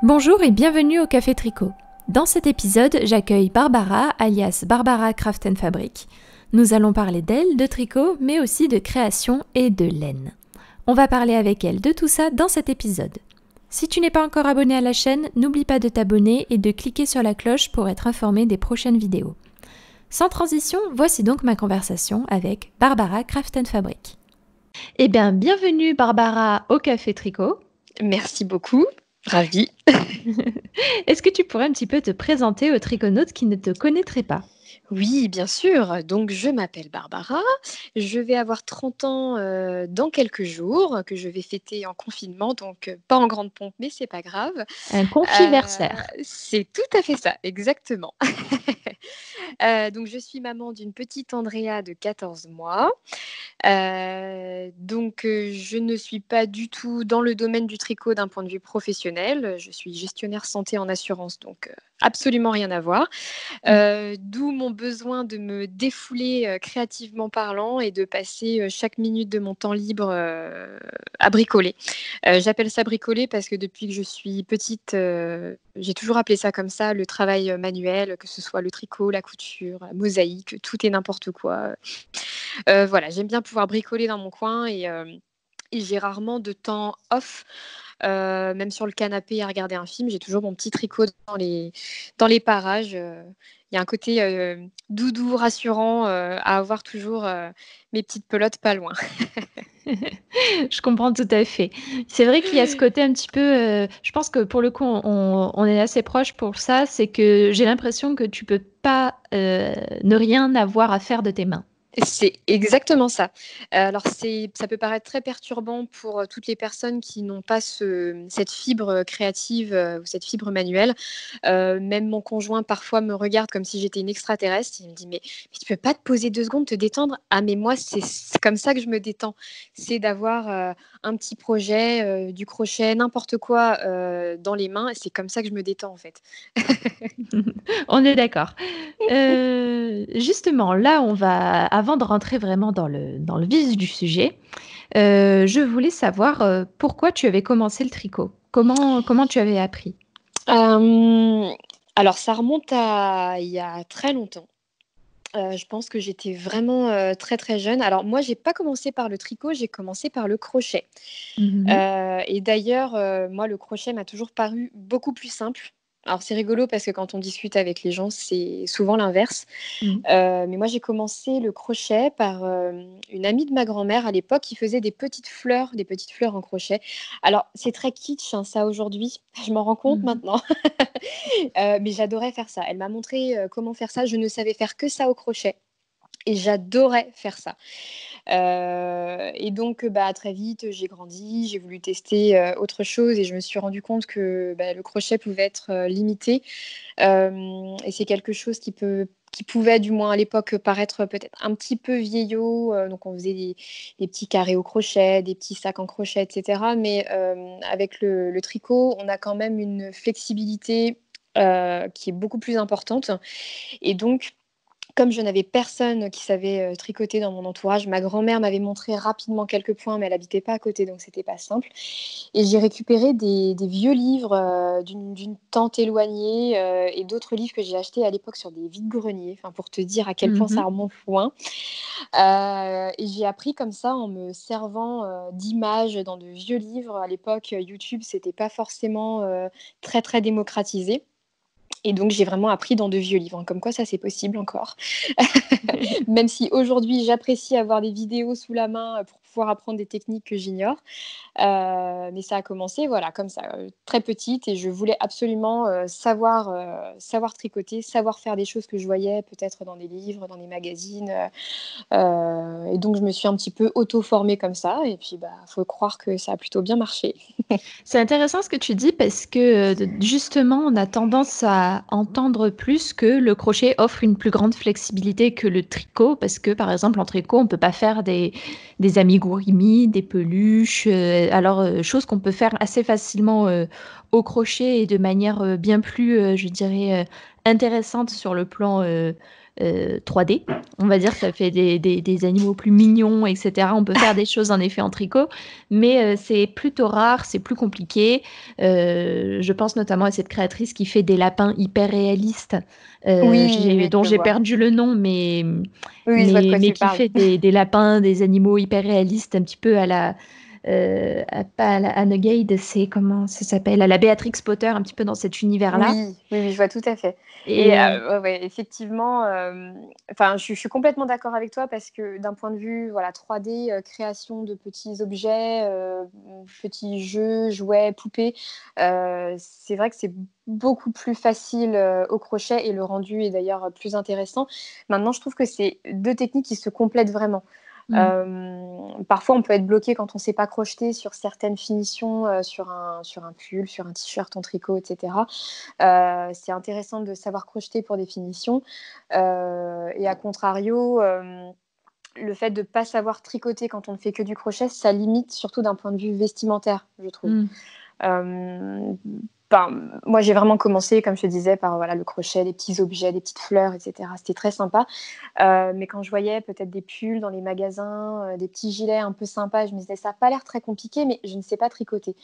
Bonjour et bienvenue au Café Tricot. Dans cet épisode, j'accueille Barbara, alias Barbara Craft & Fabric. Nous allons parler d'elle, de tricot, mais aussi de création et de laine. On va parler avec elle de tout ça dans cet épisode. Si tu n'es pas encore abonné à la chaîne, n'oublie pas de t'abonner et de cliquer sur la cloche pour être informé des prochaines vidéos. Sans transition, voici donc ma conversation avec Barbara Craft & Fabric. Eh bien, bienvenue Barbara au Café Tricot. Merci beaucoup, ravie. Est-ce que tu pourrais un petit peu te présenter aux triconautes qui ne te connaîtraient pas ? Oui, bien sûr. Donc, je m'appelle Barbara. Je vais avoir 30 ans dans quelques jours, que je vais fêter en confinement, donc pas en grande pompe, mais c'est pas grave. Un confiversaire. C'est tout à fait ça, exactement. Donc, je suis maman d'une petite Andrea de 14 mois. Je ne suis pas du tout dans le domaine du tricot d'un point de vue professionnel. Je suis gestionnaire santé en assurance, donc absolument rien à voir. D'où mon besoin de me défouler créativement parlant et de passer chaque minute de mon temps libre à bricoler. J'appelle ça bricoler parce que depuis que je suis petite, j'ai toujours appelé ça comme ça, le travail manuel, que ce soit le tricot, la couture, la mosaïque, tout et n'importe quoi. Voilà, j'aime bien pouvoir bricoler dans mon coin et j'ai rarement de temps off, même sur le canapé à regarder un film. J'ai toujours mon petit tricot dans les parages. Il y a un côté doudou, rassurant à avoir toujours mes petites pelotes pas loin. Je comprends tout à fait. C'est vrai qu'il y a ce côté un petit peu, je pense que pour le coup, on est assez proches pour ça. C'est que j'ai l'impression que tu peux pas ne rien avoir à faire de tes mains. C'est exactement ça. Alors ça peut paraître très perturbant pour toutes les personnes qui n'ont pas cette fibre créative ou cette fibre manuelle. Même mon conjoint parfois me regarde comme si j'étais une extraterrestre. Il me dit mais tu peux pas te poser 2 secondes, te détendre? Ah mais moi c'est comme ça que je me détends. C'est d'avoir un petit projet, du crochet, n'importe quoi dans les mains. Et c'est comme ça que je me détends en fait. On est d'accord. Justement, là, avant de rentrer vraiment dans le vif du sujet, je voulais savoir pourquoi tu avais commencé le tricot. Comment tu avais appris? Euh, alors ça remonte à il y a très longtemps. Je pense que j'étais vraiment très très jeune. Alors moi, j'ai pas commencé par le tricot, j'ai commencé par le crochet. Mhm. Et d'ailleurs, moi, le crochet m'a toujours paru beaucoup plus simple. Alors c'est rigolo parce que quand on discute avec les gens, c'est souvent l'inverse. Mhm. Mais moi, j'ai commencé le crochet par une amie de ma grand-mère à l'époque qui faisait des petites fleurs en crochet. Alors c'est très kitsch, hein, ça aujourd'hui, je m'en rends compte Mhm. maintenant. Mais j'adorais faire ça. Elle m'a montré comment faire ça. Je ne savais faire que ça au crochet. Et j'adorais faire ça. Et donc, très vite, j'ai grandi, j'ai voulu tester autre chose et je me suis rendu compte que le crochet pouvait être limité. Et c'est quelque chose qui pouvait, du moins à l'époque, paraître peut-être un petit peu vieillot. Donc, on faisait des petits carrés au crochet, des petits sacs en crochet, etc. Mais avec le tricot, on a quand même une flexibilité qui est beaucoup plus importante. Et donc, comme je n'avais personne qui savait tricoter dans mon entourage, ma grand-mère m'avait montré rapidement quelques points, mais elle n'habitait pas à côté, donc c'était pas simple. Et j'ai récupéré des vieux livres d'une tante éloignée et d'autres livres que j'ai achetés à l'époque sur des vides-greniers, pour te dire à quel point ça Mhm. remonte loin. Et j'ai appris comme ça en me servant d'images dans de vieux livres. À l'époque, YouTube, c'était pas forcément très très démocratisé. Et donc, j'ai vraiment appris dans de vieux livres, hein, comme quoi ça, c'est possible encore. Même si aujourd'hui, j'apprécie avoir des vidéos sous la main pour pouvoir apprendre des techniques que j'ignore. Mais ça a commencé, voilà, comme ça, très petite. Et je voulais absolument savoir tricoter, savoir faire des choses que je voyais peut-être dans des livres, dans des magazines. Et donc, je me suis un petit peu auto-formée comme ça. Et puis, faut croire que ça a plutôt bien marché. C'est intéressant ce que tu dis parce que justement, on a tendance à entendre plus que le crochet offre une plus grande flexibilité que le tricot parce que, par exemple, en tricot, on peut pas faire des amigurumis, des peluches, choses qu'on peut faire assez facilement au crochet et de manière bien plus, je dirais, intéressante sur le plan 3D. On va dire que ça fait des animaux plus mignons, etc. On peut faire des choses en effet en tricot, mais c'est plutôt rare, c'est plus compliqué. Je pense notamment à cette créatrice qui fait des lapins hyper réalistes, Oui, oui, dont je j'ai vois. perdu le nom, Oui, oui, je vois de quoi mais tu qui parles. fait des lapins, des animaux hyper réalistes, un petit peu à la pas à la Anne Gade, c'est comment ça s'appelle? À la Béatrix Potter, un petit peu dans cet univers-là. Oui, oui, oui, je vois tout à fait. Et Et ouais, ouais, effectivement, enfin, je suis complètement d'accord avec toi parce que d'un point de vue, voilà, 3D, création de petits objets, petits jeux, jouets, poupées, c'est vrai que c'est beaucoup plus facile, au crochet et le rendu est d'ailleurs plus intéressant. Maintenant, je trouve que c'est 2 techniques qui se complètent vraiment. mm, Parfois, on peut être bloqué quand on ne sait pas crocheter sur certaines finitions, sur un pull, sur un t-shirt en tricot, etc. C'est intéressant de savoir crocheter pour des finitions. Et à contrario, le fait de ne pas savoir tricoter quand on ne fait que du crochet, ça limite surtout d'un point de vue vestimentaire, je trouve. mm, Euh, Moi, j'ai vraiment commencé, comme je te disais, par voilà, le crochet, des petits objets, des petites fleurs, etc. C'était très sympa. Mais quand je voyais peut-être des pulls dans les magasins, des petits gilets un peu sympas, je me disais, ça n'a pas l'air très compliqué, mais je ne sais pas tricoter.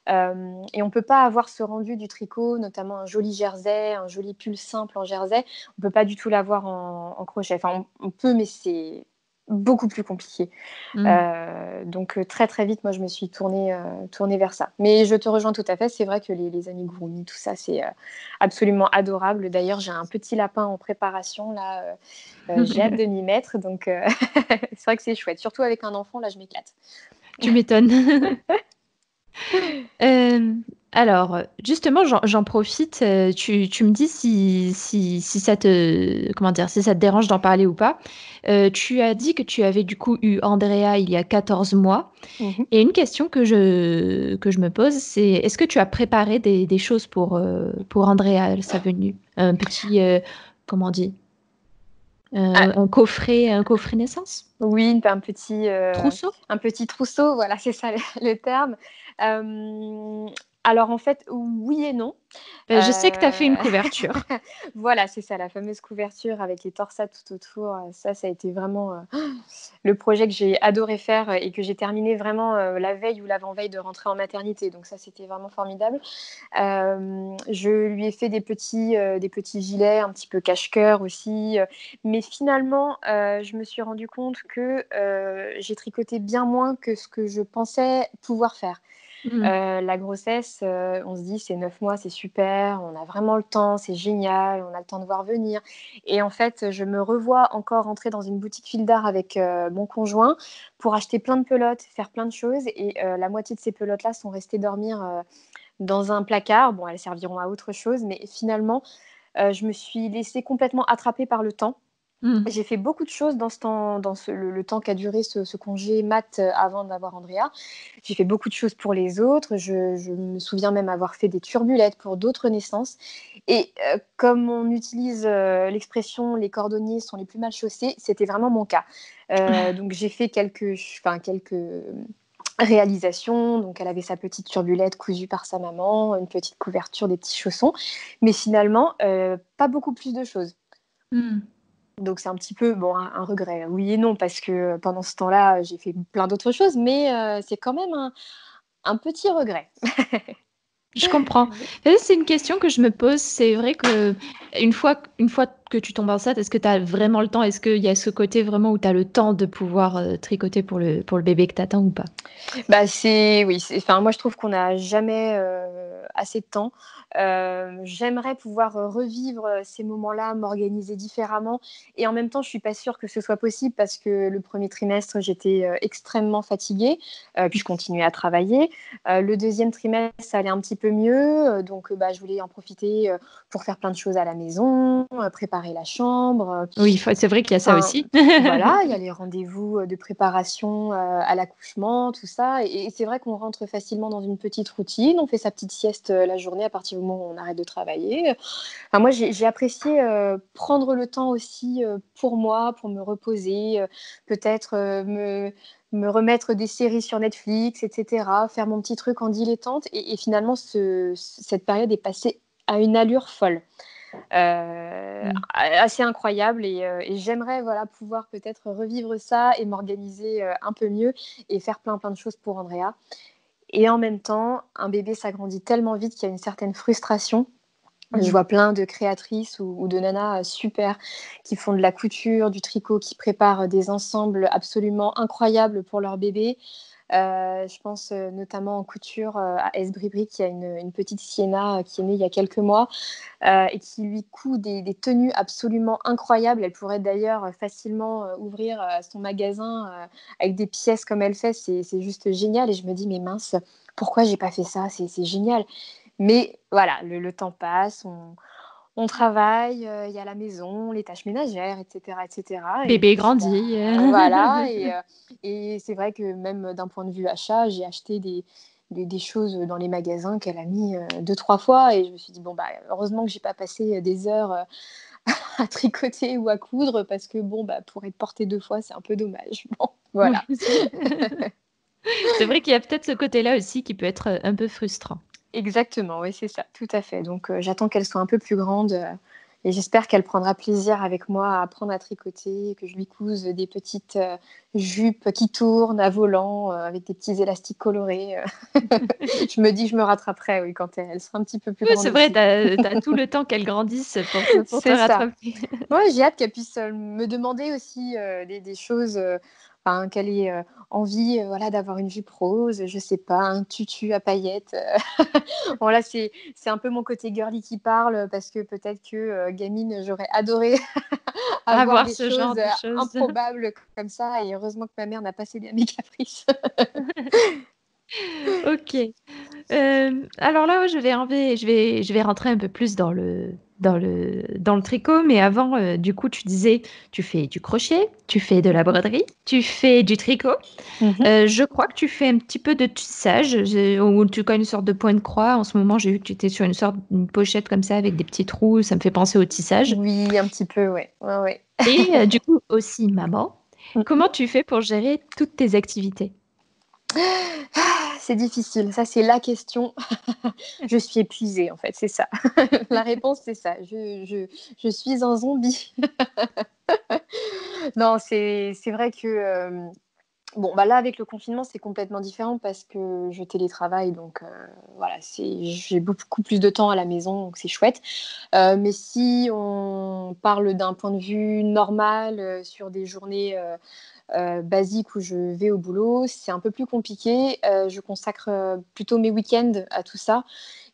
Et on ne peut pas avoir ce rendu du tricot, notamment un joli jersey, un joli pull simple en jersey. On ne peut pas du tout l'avoir en crochet. Enfin, on peut, mais c'est beaucoup plus compliqué. mm. Donc très très vite, moi je me suis tournée vers ça. Mais je te rejoins tout à fait, c'est vrai que les amigurumis, tout ça, c'est absolument adorable. D'ailleurs, j'ai un petit lapin en préparation, là, j'ai hâte de m'y mettre, donc c'est vrai que c'est chouette. Surtout avec un enfant, là, je m'éclate. Tu m'étonnes. Euh, alors, justement, j'en profite. Tu me dis si ça te, comment dire, si ça te dérange d'en parler ou pas. Tu as dit que tu avais du coup eu Andrea il y a 14 mois. Mhm. Et une question que je me pose, c'est est-ce que tu as préparé des choses pour Andrea, sa venue? Un petit, comment on dit? Un coffret naissance? Oui, Trousseau? un petit trousseau, voilà, c'est ça le terme. Hem, alors en fait, oui et non. Je sais que tu as fait une Heu, couverture. voilà, c'est ça, la fameuse couverture avec les torsades tout autour, ça a été vraiment, le projet que j'ai adoré faire et que j'ai terminé vraiment, la veille ou l'avant-veille de rentrer en maternité, donc ça, c'était vraiment formidable. Je lui ai fait des petits gilets un petit peu cache-cœur aussi, mais finalement, je me suis rendu compte que, j'ai tricoté bien moins que ce que je pensais pouvoir faire. Mm. La grossesse, on se dit: «C'est 9 mois, c'est super, on a vraiment le temps, c'est génial, on a le temps de voir venir» et en fait, je me revois encore rentrer dans une boutique fil d'art avec, mon conjoint pour acheter plein de pelotes, faire plein de choses et la moitié de ces pelotes-là sont restées dormir, dans un placard. Bon, elles serviront à autre chose, mais finalement, je me suis laissée complètement attraper par le temps. Mm. J'ai fait beaucoup de choses dans ce temps, le temps qu'a duré ce congé mat avant d'avoir Andrea. J'ai fait beaucoup de choses pour les autres. Je me souviens même avoir fait des turbulettes pour d'autres naissances. Et comme on utilise l'expression les cordonniers sont les plus mal chaussés, c'était vraiment mon cas. Donc j'ai fait quelques réalisation. Donc, elle avait sa petite turbulette cousue par sa maman, une petite couverture, des petits chaussons. Mais finalement, pas beaucoup plus de choses. Mm. Donc, c'est un petit peu bon, un regret. Oui et non, parce que pendant ce temps-là, j'ai fait plein d'autres choses, mais c'est quand même un petit regret. Je comprends. C'est une question que je me pose. C'est vrai que une fois que tu tombes enceinte, est-ce que tu as vraiment le temps? Est-ce qu'il y a ce côté vraiment où tu as le temps de pouvoir tricoter pour le bébé que tu attends ou pas? Bah, oui, enfin, moi je trouve qu'on n'a jamais, assez de temps. J'aimerais pouvoir, revivre, ces moments-là, m'organiser différemment et en même temps, je suis pas sûre que ce soit possible parce que le premier trimestre, j'étais, extrêmement fatiguée, puis je continuais à travailler. Le deuxième trimestre, ça allait un petit peu mieux, donc bah, je voulais en profiter, pour faire plein de choses à la maison, préparer la chambre, Oui, c'est vrai qu'il y a ça enfin, aussi. voilà, il y a les rendez-vous, de préparation, à l'accouchement, tout ça et c'est vrai qu'on rentre facilement dans une petite routine. On fait sa petite sieste, la journée à partir du moment où on arrête de travailler. Enfin moi, j'ai apprécié, prendre le temps aussi, pour moi, pour me reposer, peut-être, me remettre des séries sur Netflix et cetera, faire mon petit truc en dilettante et finalement cette période est passée à une allure folle. Mmh. Assez incroyable et j'aimerais voilà, pouvoir peut-être revivre ça et m'organiser un peu mieux et faire plein plein de choses pour Andrea. Et en même temps, un bébé, ça grandit tellement vite qu'il y a une certaine frustration. Je Mmh. vois plein de créatrices ou de nanas super qui font de la couture, du tricot, qui préparent des ensembles absolument incroyables pour leur bébé. Je pense notamment en couture à Esbribri, qui a une petite Sienna qui est née il y a quelques mois et qui lui coud des tenues absolument incroyables. Elle pourrait d'ailleurs facilement ouvrir son magasin avec des pièces comme elle fait. C'est juste génial. Et je me dis, mais mince, pourquoi j'ai pas fait ça? C'est génial. Mais voilà, le temps passe, on travaille, il y a la maison, les tâches ménagères, et cetera, et cetera. Et Bébé puis, grandit. voilà. Et c'est vrai que même d'un point de vue achat, j'ai acheté des choses dans les magasins qu'elle a mis 2-3 fois. Et je me suis dit, bon, bah, heureusement que j'ai pas passé des heures à tricoter ou à coudre parce que, bon, bah, pour être portée 2 fois, c'est un peu dommage. Bon, Oui, voilà. c'est vrai qu'il y a peut-être ce côté-là aussi qui peut être, un peu frustrant. Exactement, oui, c'est ça, tout à fait. Donc, j'attends qu'elle soit un peu plus grande et j'espère qu'elle prendra plaisir avec moi à apprendre à tricoter, que je lui couse des petites jupes qui tournent à volant avec des petits élastiques colorés. Je me dis que je me rattraperai, oui, quand elle sera un petit peu plus Oui, grande c'est vrai, aussi. tu as tout le temps qu'elle grandisse pour te C'est ça. rattraper. Ouais, j'ai hâte qu'elle puisse me demander aussi des choses, enfin, qu'elle ait envie voilà, d'avoir une jupe rose, je sais pas, un tutu à paillettes. Bon, là, c'est un peu mon côté girly qui parle parce que peut-être que gamine, j'aurais adoré avoir Avoir des ce genre choses de choses. improbables comme ça. Et heureusement que ma mère n'a pas cédé à mes caprices. OK. Alors là, je vais rentrer un peu plus dans le tricot, mais avant, du coup, tu disais, tu fais du crochet, tu fais de la broderie, tu fais du tricot. Mhm. Je crois que tu fais un petit peu de tissage, ou tu as une sorte de point de croix. En ce moment, j'ai vu que tu étais sur une pochette comme ça avec des petits trous, ça me fait penser au tissage. Oui, un petit peu, ouais. Ouais, ouais. Et du coup, aussi maman. Comment tu fais pour gérer toutes tes activités? Ah, c'est difficile, ça c'est la question. Je suis épuisée en fait, c'est ça. La réponse c'est ça, je suis un zombie. Non, c'est vrai que, bon, bah, là avec le confinement, c'est complètement différent parce que je télétravaille donc voilà, j'ai beaucoup plus de temps à la maison donc c'est chouette. Mais si on parle d'un point de vue normal, sur des journées, basiques où je vais au boulot, c'est un peu plus compliqué. Je consacre, plutôt mes week-ends à tout ça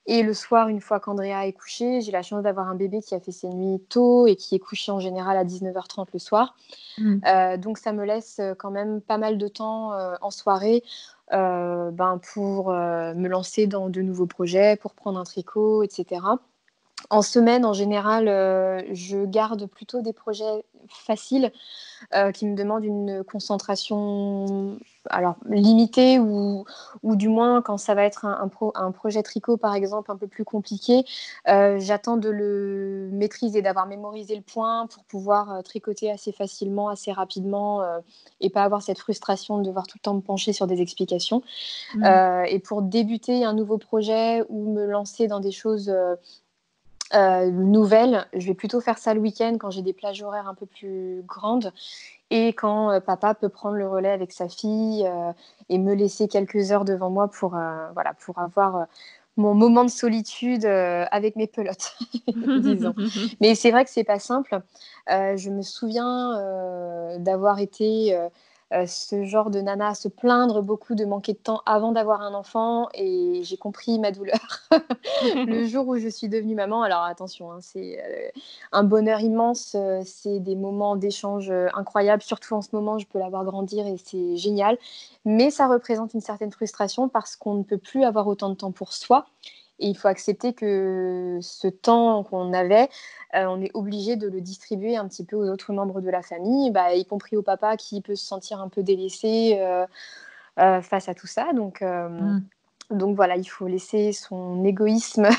et le soir, une fois qu'Andrea est couchée, j'ai la chance d'avoir un bébé qui a fait ses nuits tôt et qui est couché en général à 19h30 le soir. Mmh. Donc ça me laisse, quand même pas mal de temps, en soirée, ben, pour, me lancer dans de nouveaux projets, pour prendre un tricot et cetera. En semaine, en général, je garde plutôt des projets faciles, qui me demandent une concentration, alors limitée ou du moins quand ça va être un projet tricot, par exemple, un peu plus compliqué, j'attends de le maîtriser, d'avoir mémorisé le point pour pouvoir, tricoter assez facilement, assez rapidement, et pas avoir cette frustration de devoir tout le temps me pencher sur des explications. Mmh. Et pour débuter un nouveau projet ou me lancer dans des choses, nouvelles, je vais plutôt faire ça le week-end quand j'ai des plages horaires un peu plus grandes et quand, papa peut prendre le relais avec sa fille, et me laisser quelques heures devant moi pour, voilà, pour avoir, mon moment de solitude, avec mes pelotes, disons. Mais c'est vrai que c'est pas simple. Je me souviens, d'avoir été, ce genre de nana à se plaindre beaucoup de manquer de temps avant d'avoir un enfant et j'ai compris ma douleur le jour où je suis devenue maman. Alors attention, hein, c'est, un bonheur immense, c'est des moments d'échange, incroyables. Surtout en ce moment, je peux la voir grandir et c'est génial. Mais ça représente une certaine frustration parce qu'on ne peut plus avoir autant de temps pour soi et il faut accepter que ce temps qu'on avait, on est obligé de le distribuer un petit peu aux autres membres de la famille, bah, y compris au papa qui peut se sentir un peu délaissé, face à tout ça. Mmh. Donc voilà, il faut laisser son égoïsme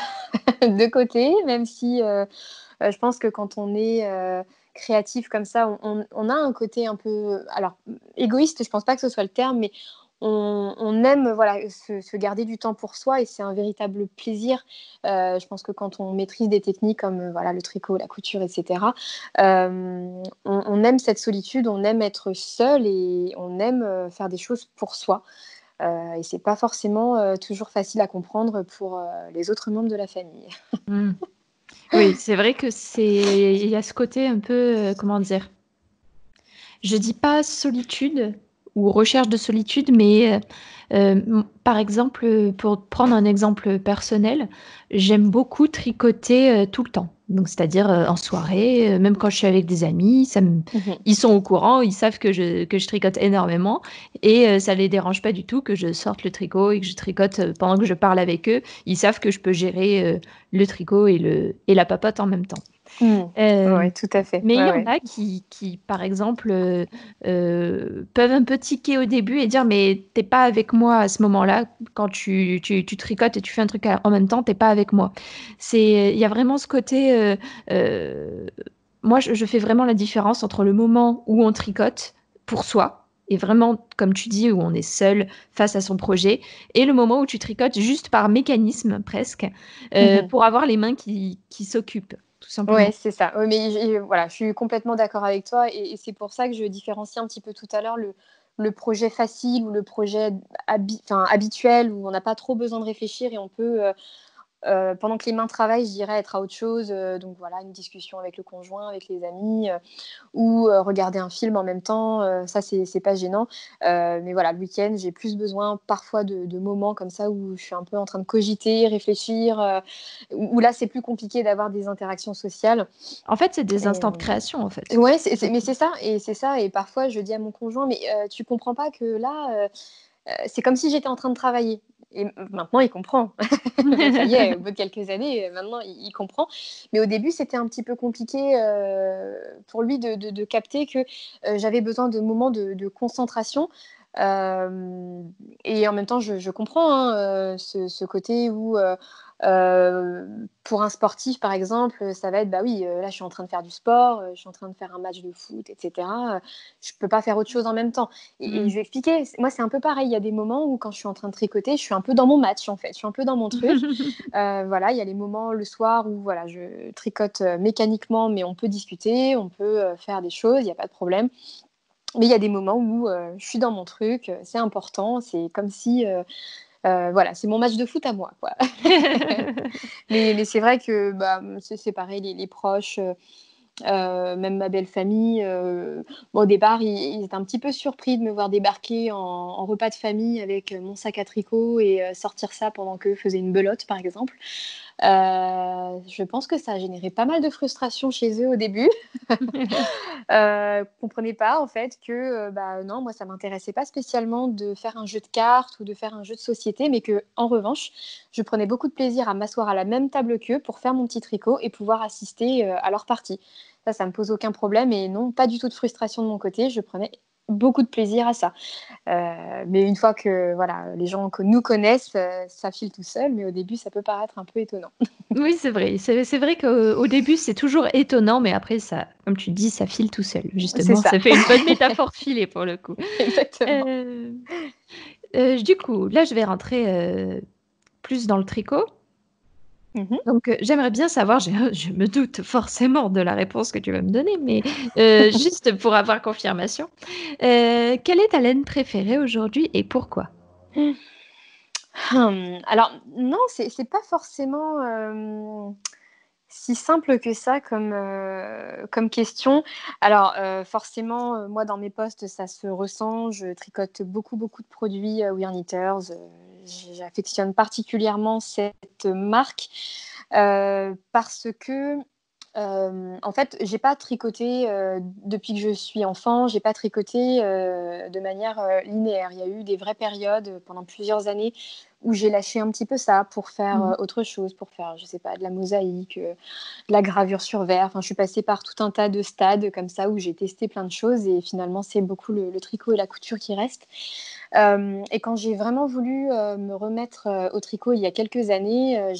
de côté, même si, je pense que quand on est, créatif comme ça, on a un côté un peu alors égoïste, je pense pas que ce soit le terme, mais on aime voilà, se garder du temps pour soi et c'est un véritable plaisir. Je pense que quand on maîtrise des techniques comme voilà, le tricot, la couture, etc., on aime cette solitude, on aime être seul et on aime faire des choses pour soi. Et c'est pas forcément toujours facile à comprendre pour les autres membres de la famille. Mmh. Oui, c'est vrai que il y a ce côté un peu, comment dire? Je dis pas solitude ou recherche de solitude, mais par exemple, pour prendre un exemple personnel, j'aime beaucoup tricoter, tout le temps. Donc c'est-à-dire, en soirée, même quand je suis avec des amis, Mhm. ils sont au courant, ils savent que je tricote énormément et ça les dérange pas du tout que je sorte le tricot et que je tricote, pendant que je parle avec eux. Ils savent que je peux gérer, le tricot et la papote en même temps. Mm. Hem, Ouais, tout à fait. mais il Ouais, y en ouais. a qui par exemple, peuvent un peu tiquer au début et dire: «Mais tu es pas avec moi à ce moment-là, quand tu tricotes et tu fais un truc en même temps, tu es pas avec moi». Il y a vraiment ce côté, heu, moi je fais vraiment la différence entre le moment où on tricote pour soi et vraiment, comme tu dis, où on est seul face à son projet et le moment où tu tricotes juste par mécanisme presque, Mhm. pour avoir les mains qui s'occupent, tout Ouais, simplement. c'est ça. Ouais, mais voilà, je suis complètement d'accord avec toi et c'est pour ça que je différencie un petit peu tout à l'heure le projet facile ou le projet enfin, habituel où on n'a pas trop besoin de réfléchir et on peut pendant que les mains travaillent, je dirais être à autre chose. Donc voilà, une discussion avec le conjoint, avec les amis, ou regarder un film en même temps. Ça, c'est pas gênant. Mais voilà, le week-end, j'ai plus besoin parfois de moments comme ça où je suis un peu en train de cogiter, réfléchir, où là, c'est plus compliqué d'avoir des interactions sociales. En fait, c'est des Et, instants de création, en fait. ouais, C'est mais tout. c'est ça. Et c'est ça. Et parfois, je dis à mon conjoint, mais tu comprends pas que là, c'est comme si j'étais en train de travailler. Et maintenant, il comprend. Ça y est, au bout de quelques années, maintenant, il comprend. Mais au début, c'était un petit peu compliqué pour lui de capter que j'avais besoin de moments de concentration. Et en même temps, je comprends hein, ce côté où, pour un sportif, par exemple, ça va être, bah oui, là, je suis en train de faire du sport, je suis en train de faire un match de foot, etc. Je ne peux pas faire autre chose en même temps. Et Mmh. je vais expliquer, moi, c'est un peu pareil. Il y a des moments où, quand je suis en train de tricoter, je suis un peu dans mon match, en fait. Je suis un peu dans mon truc. Voilà, il y a les moments le soir où voilà, je tricote mécaniquement, mais on peut discuter, on peut faire des choses, il n'y a pas de problème. Mais il y a des moments où je suis dans mon truc, c'est important, c'est comme si, voilà, c'est mon match de foot à moi, quoi. Mais c'est vrai que bah, c'est pareil, les proches, même ma belle famille, bon, au départ, ils étaient un petit peu surpris de me voir débarquer en repas de famille avec mon sac à tricot et sortir ça pendant qu'eux faisaient une belote, par exemple. Je pense que ça a généré pas mal de frustration chez eux au début. Comprenaient pas en fait que, bah, non, moi ça m'intéressait pas spécialement de faire un jeu de cartes ou de faire un jeu de société, mais que en revanche, je prenais beaucoup de plaisir à m'asseoir à la même table qu'eux pour faire mon petit tricot et pouvoir assister, à leur partie. Ça me pose aucun problème et non, pas du tout de frustration de mon côté, je prenais beaucoup de plaisir à ça. Mais une fois que, voilà, les gens nous connaissent, ça file tout seul, mais au début, ça peut paraître un peu étonnant. Oui, c'est vrai. C'est vrai qu'au début, c'est toujours étonnant, mais après ça, comme tu dis, ça file tout seul, C'est justement. ça, Ça fait une bonne métaphore de filer pour le coup. exactement. Heu du coup, là, je vais rentrer, plus dans le tricot. Mmh. Donc, j'aimerais bien savoir, je me doute forcément de la réponse que tu vas me donner, mais, juste pour avoir confirmation, quelle est ta laine préférée aujourd'hui et pourquoi? Alors non, c'est pas forcément, si simple que ça comme question. Alors, forcément, moi dans mes postes, ça se ressent. Je tricote beaucoup, beaucoup de produits, We Are Knitters. J'affectionne particulièrement cette marque, parce que, en fait, j'ai pas tricoté, depuis que je suis enfant, j'ai pas tricoté, de manière, linéaire. Il y a eu des vraies périodes, pendant plusieurs années où j'ai lâché un petit peu ça pour faire, Mmh. autre chose, pour faire, je sais pas, de la mosaïque, de la gravure sur verre. Enfin, je suis passée par tout un tas de stades comme ça où j'ai testé plein de choses et finalement, c'est beaucoup le tricot et la couture qui restent. Et quand j'ai vraiment voulu, me remettre, au tricot il y a quelques années,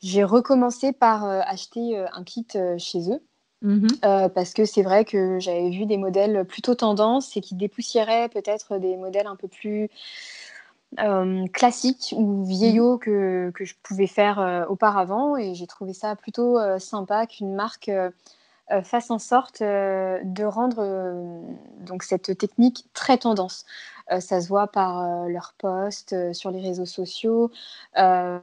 j'ai recommencé par, acheter, un kit, chez eux. Mhm. Parce que c'est vrai que j'avais vu des modèles plutôt tendance et qui dépoussiéraient peut-être des modèles un peu plus classiques ou Mhm. vieillots que je pouvais faire auparavant. Et j'ai trouvé ça plutôt sympa qu'une marque fasse en sorte de rendre donc cette technique très tendance. Ça se voit par leurs posts sur les réseaux sociaux, euh,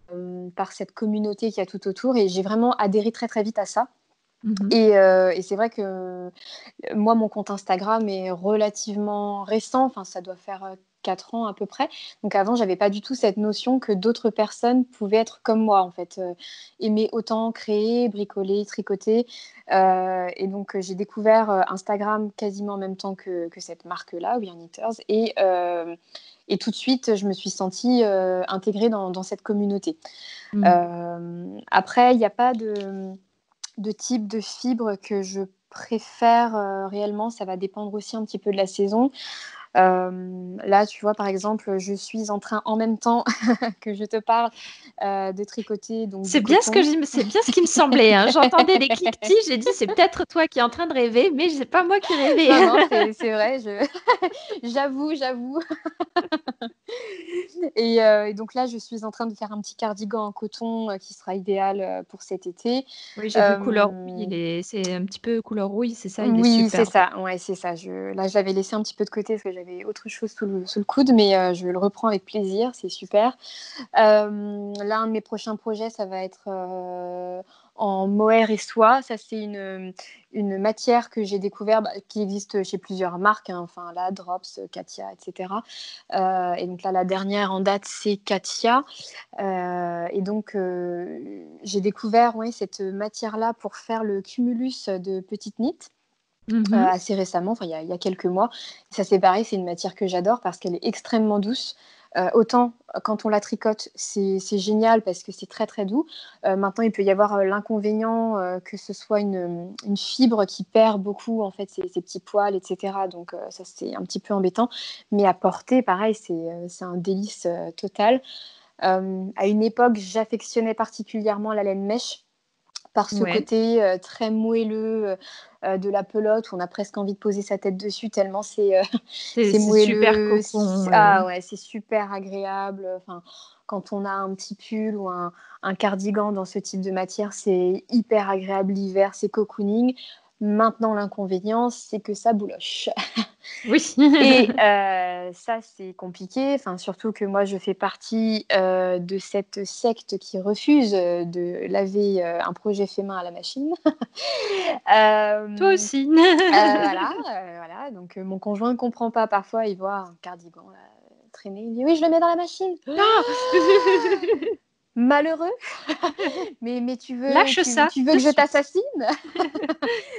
par cette communauté qu'il y a tout autour. Et j'ai vraiment adhéré très très vite à ça. Mhm. Et c'est vrai que moi, mon compte Instagram est relativement récent, enfin ça doit faire 4 ans à peu près. Donc avant, j'avais pas du tout cette notion que d'autres personnes pouvaient être comme moi, en fait, aimer autant créer, bricoler, tricoter. Et donc j'ai découvert Instagram quasiment en même temps que cette marque-là, We Are Knitters. Et tout de suite, je me suis sentie intégrée dans cette communauté. Mhm. Après, il n'y a pas de type de fibre que je préfère réellement. Ça va dépendre aussi un petit peu de la saison. Là, tu vois, par exemple, je suis en train, en même temps que je te parle, de tricoter donc du coton. C'est bien ce qui me semblait, hein. J'entendais des cliquetis, j'ai dit c'est peut-être toi qui es en train de rêver, mais c'est pas moi qui rêvais. Non, non, c'est vrai, j'avoue. Et donc là, je suis en train de faire un petit cardigan en coton qui sera idéal pour cet été. Oui, j'ai vu couleur rouille, Euh, c'est un petit peu couleur rouille, c'est ça, il est Oui, c'est superbe. ça. Ouais, c'est ça. Là, je l'avais laissé un petit peu de côté parce que j'avais autre chose sous le coude, mais je le reprends avec plaisir. C'est super. Là, un de mes prochains projets, ça va être en mohair et soie. Ça, c'est une matière que j'ai découvert, qui existe chez plusieurs marques, hein. Enfin, là, Drops, Katia, etc. Et donc là, la dernière en date, c'est Katia. Et donc, j'ai découvert, ouais, cette matière-là pour faire le cumulus de petites knits Mhm. assez récemment, enfin il y a quelques mois. Ça c'est pareil, c'est une matière que j'adore parce qu'elle est extrêmement douce. Autant quand on la tricote, c'est génial parce que c'est très très doux. Maintenant, il peut y avoir l'inconvénient que ce soit une fibre qui perd beaucoup en fait ses petits poils, etc. Donc ça c'est un petit peu embêtant. Mais à porter, pareil, c'est un délice total. À une époque, j'affectionnais particulièrement la laine mèche par ce Ouais, côté très moelleux de la pelote où on a presque envie de poser sa tête dessus tellement c'est c'est c'est super moelleux. cocon. Ah ouais, c'est super agréable. Enfin, quand on a un petit pull ou un cardigan dans ce type de matière, c'est hyper agréable l'hiver, c'est cocooning. Maintenant, l'inconvénient, c'est que ça bouloche. Oui. Et ça, c'est compliqué. Enfin, surtout que moi, je fais partie de cette secte qui refuse de laver un projet fait main à la machine. Toi Euh, aussi. voilà. Donc, mon conjoint ne comprend pas. Parfois, il voit un cardigan là, traîner. Il dit oui, je le mets dans la machine. Non. Malheureux. Mais tu veux, Lâche tu, ça tu veux de que je suite. t'assassine.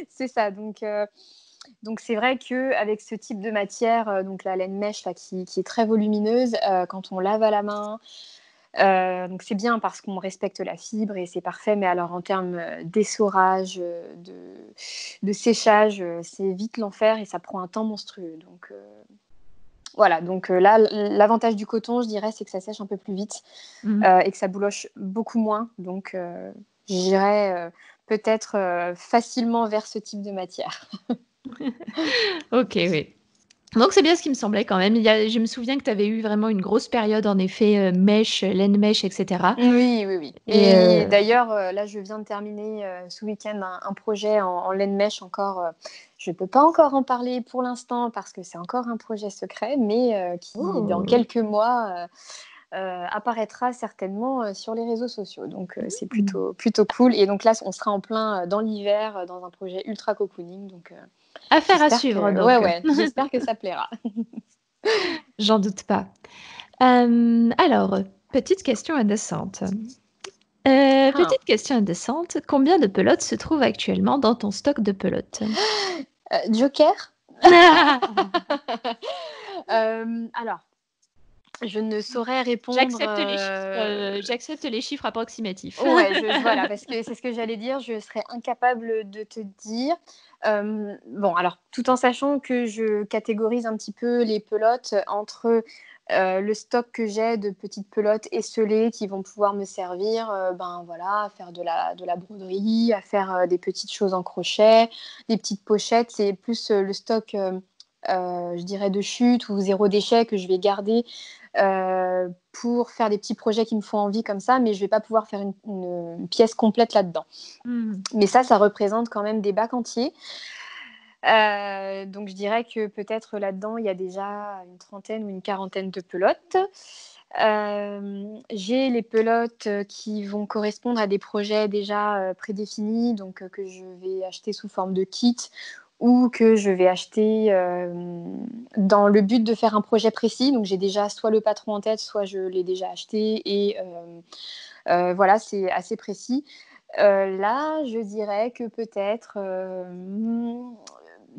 C'est ça. Donc c'est vrai qu'avec ce type de matière, donc la laine mèche là, qui est très volumineuse, quand on lave à la main, donc c'est bien parce qu'on respecte la fibre et c'est parfait, mais alors en termes d'essorage, de séchage, c'est vite l'enfer et ça prend un temps monstrueux. Donc voilà, donc là, l'avantage du coton, je dirais, c'est que ça sèche un peu plus vite Mhm. et que ça bouloche beaucoup moins. Donc j'irais peut-être facilement vers ce type de matière. Ok, oui. Donc c'est bien ce qui me semblait quand même. Je me souviens que tu avais eu vraiment une grosse période, en effet, mèche, laine mèche, etc. Oui, oui, oui. Et Mais d'ailleurs, là, je viens de terminer ce week-end un projet en laine mèche encore. Je ne peux pas encore en parler pour l'instant parce que c'est encore un projet secret, mais qui, dans oh. quelques mois, apparaîtra certainement sur les réseaux sociaux. Donc, c'est Hmm. plutôt cool. Et donc là, on sera en plein dans l'hiver, dans un projet ultra cocooning. Donc, Affaire à j'espère suivre, que, ouais, donc. ouais, j'espère que ça plaira. J'en doute pas. Alors, petite question indécente. Ah. Petite question indécente. Combien de pelotes se trouvent actuellement dans ton stock de pelotes? Joker. Alors, Je ne saurais répondre. J'accepte les chiffres approximatifs. Ouais, voilà, parce que c'est ce que j'allais dire, je serais incapable de te dire. Bon, alors, tout en sachant que je catégorise un petit peu les pelotes entre le stock que j'ai de petites pelotes esselées qui vont pouvoir me servir, ben voilà, à faire de la broderie, à faire des petites choses en crochet, des petites pochettes. C'est plus le stock, je dirais, de chute ou zéro déchet que je vais garder pour faire des petits projets qui me font envie comme ça, mais je ne vais pas pouvoir faire une pièce complète là-dedans. Mais ça représente quand même des bacs entiers. Donc je dirais que peut-être là-dedans, il y a déjà une trentaine ou une quarantaine de pelotes. J'ai les pelotes qui vont correspondre à des projets déjà prédéfinis, donc que je vais acheter sous forme de kit ou que je vais acheter dans le but de faire un projet précis. Donc j'ai déjà soit le patron en tête, soit je l'ai déjà acheté et voilà, c'est assez précis. Là, je dirais que peut-être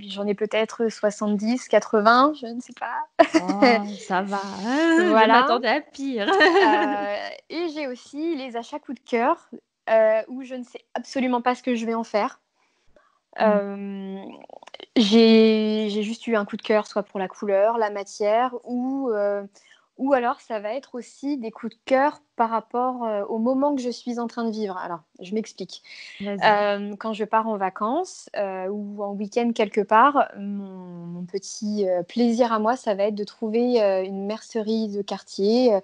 j'en ai peut-être 70, 80, je ne sais pas. Oh, ça va, je Voilà. m'attendais à pire. Et j'ai aussi les achats coup de cœur où je ne sais absolument pas ce que je vais en faire. J'ai juste eu un coup de cœur, soit pour la couleur, la matière, ou alors ça va être aussi des coups de cœur par rapport au moment que je suis en train de vivre. Alors, je m'explique. Quand je pars en vacances ou en week-end quelque part, mon petit plaisir à moi, ça va être de trouver une mercerie de quartier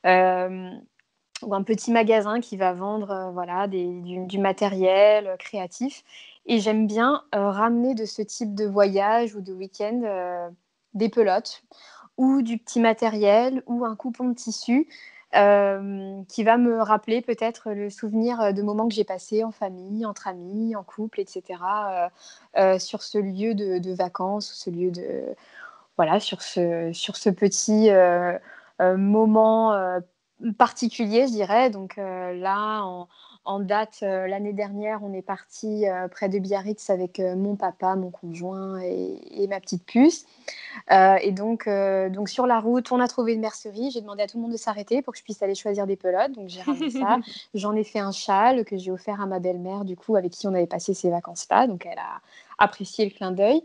ou un petit magasin qui va vendre voilà, du matériel créatif. Et j'aime bien ramener de ce type de voyage ou de week-end des pelotes ou du petit matériel ou un coupon de tissu qui va me rappeler peut-être le souvenir de moments que j'ai passés en famille, entre amis, en couple, etc. Sur ce lieu de vacances ou ce lieu de... Voilà, sur ce petit moment particulier, je dirais. Donc là, en date, l'année dernière, on est parti près de Biarritz avec mon papa, mon conjoint et ma petite puce. Et donc sur la route, on a trouvé une mercerie. J'ai demandé à tout le monde de s'arrêter pour que je puisse aller choisir des pelotes. Donc j'ai ramené ça. J'en ai fait un châle que j'ai offert à ma belle-mère, du coup, avec qui on avait passé ces vacances-là. Donc elle a apprécié le clin d'œil.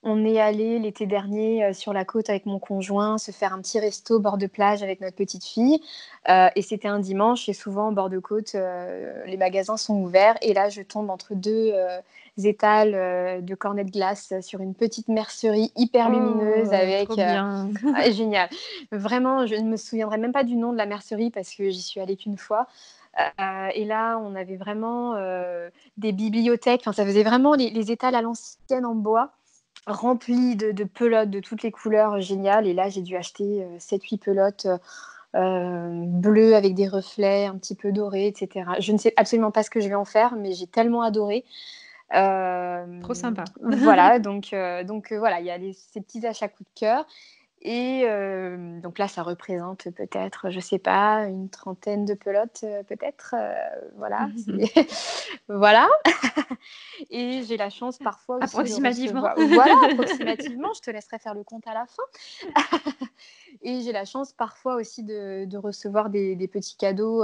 On est allé l'été dernier sur la côte avec mon conjoint se faire un petit resto bord de plage avec notre petite fille. Et c'était un dimanche et souvent, bord de côte, les magasins sont ouverts. Et là, je tombe entre deux étals de cornets de glace sur une petite mercerie hyper lumineuse avec... Trop bien. génial. Vraiment, je ne me souviendrai même pas du nom de la mercerie parce que j'y suis allée qu'une fois. Et là, on avait vraiment des bibliothèques. Enfin, ça faisait vraiment les étals à l'ancienne en bois remplis de pelotes de toutes les couleurs géniales. Et là, j'ai dû acheter 7-8 pelotes bleues avec des reflets un petit peu dorés, etc. Je ne sais absolument pas ce que je vais en faire, mais j'ai tellement adoré. Trop sympa. Voilà, donc voilà, il y a ces petits achats coup de cœur. Et donc là, ça représente peut-être, je sais pas, une trentaine de pelotes, peut-être. Voilà. Voilà. Et j'ai la chance parfois aussi de Approximativement. recevoir... Voilà, approximativement, je te laisserai faire le compte à la fin. Et j'ai la chance parfois aussi de recevoir des petits cadeaux,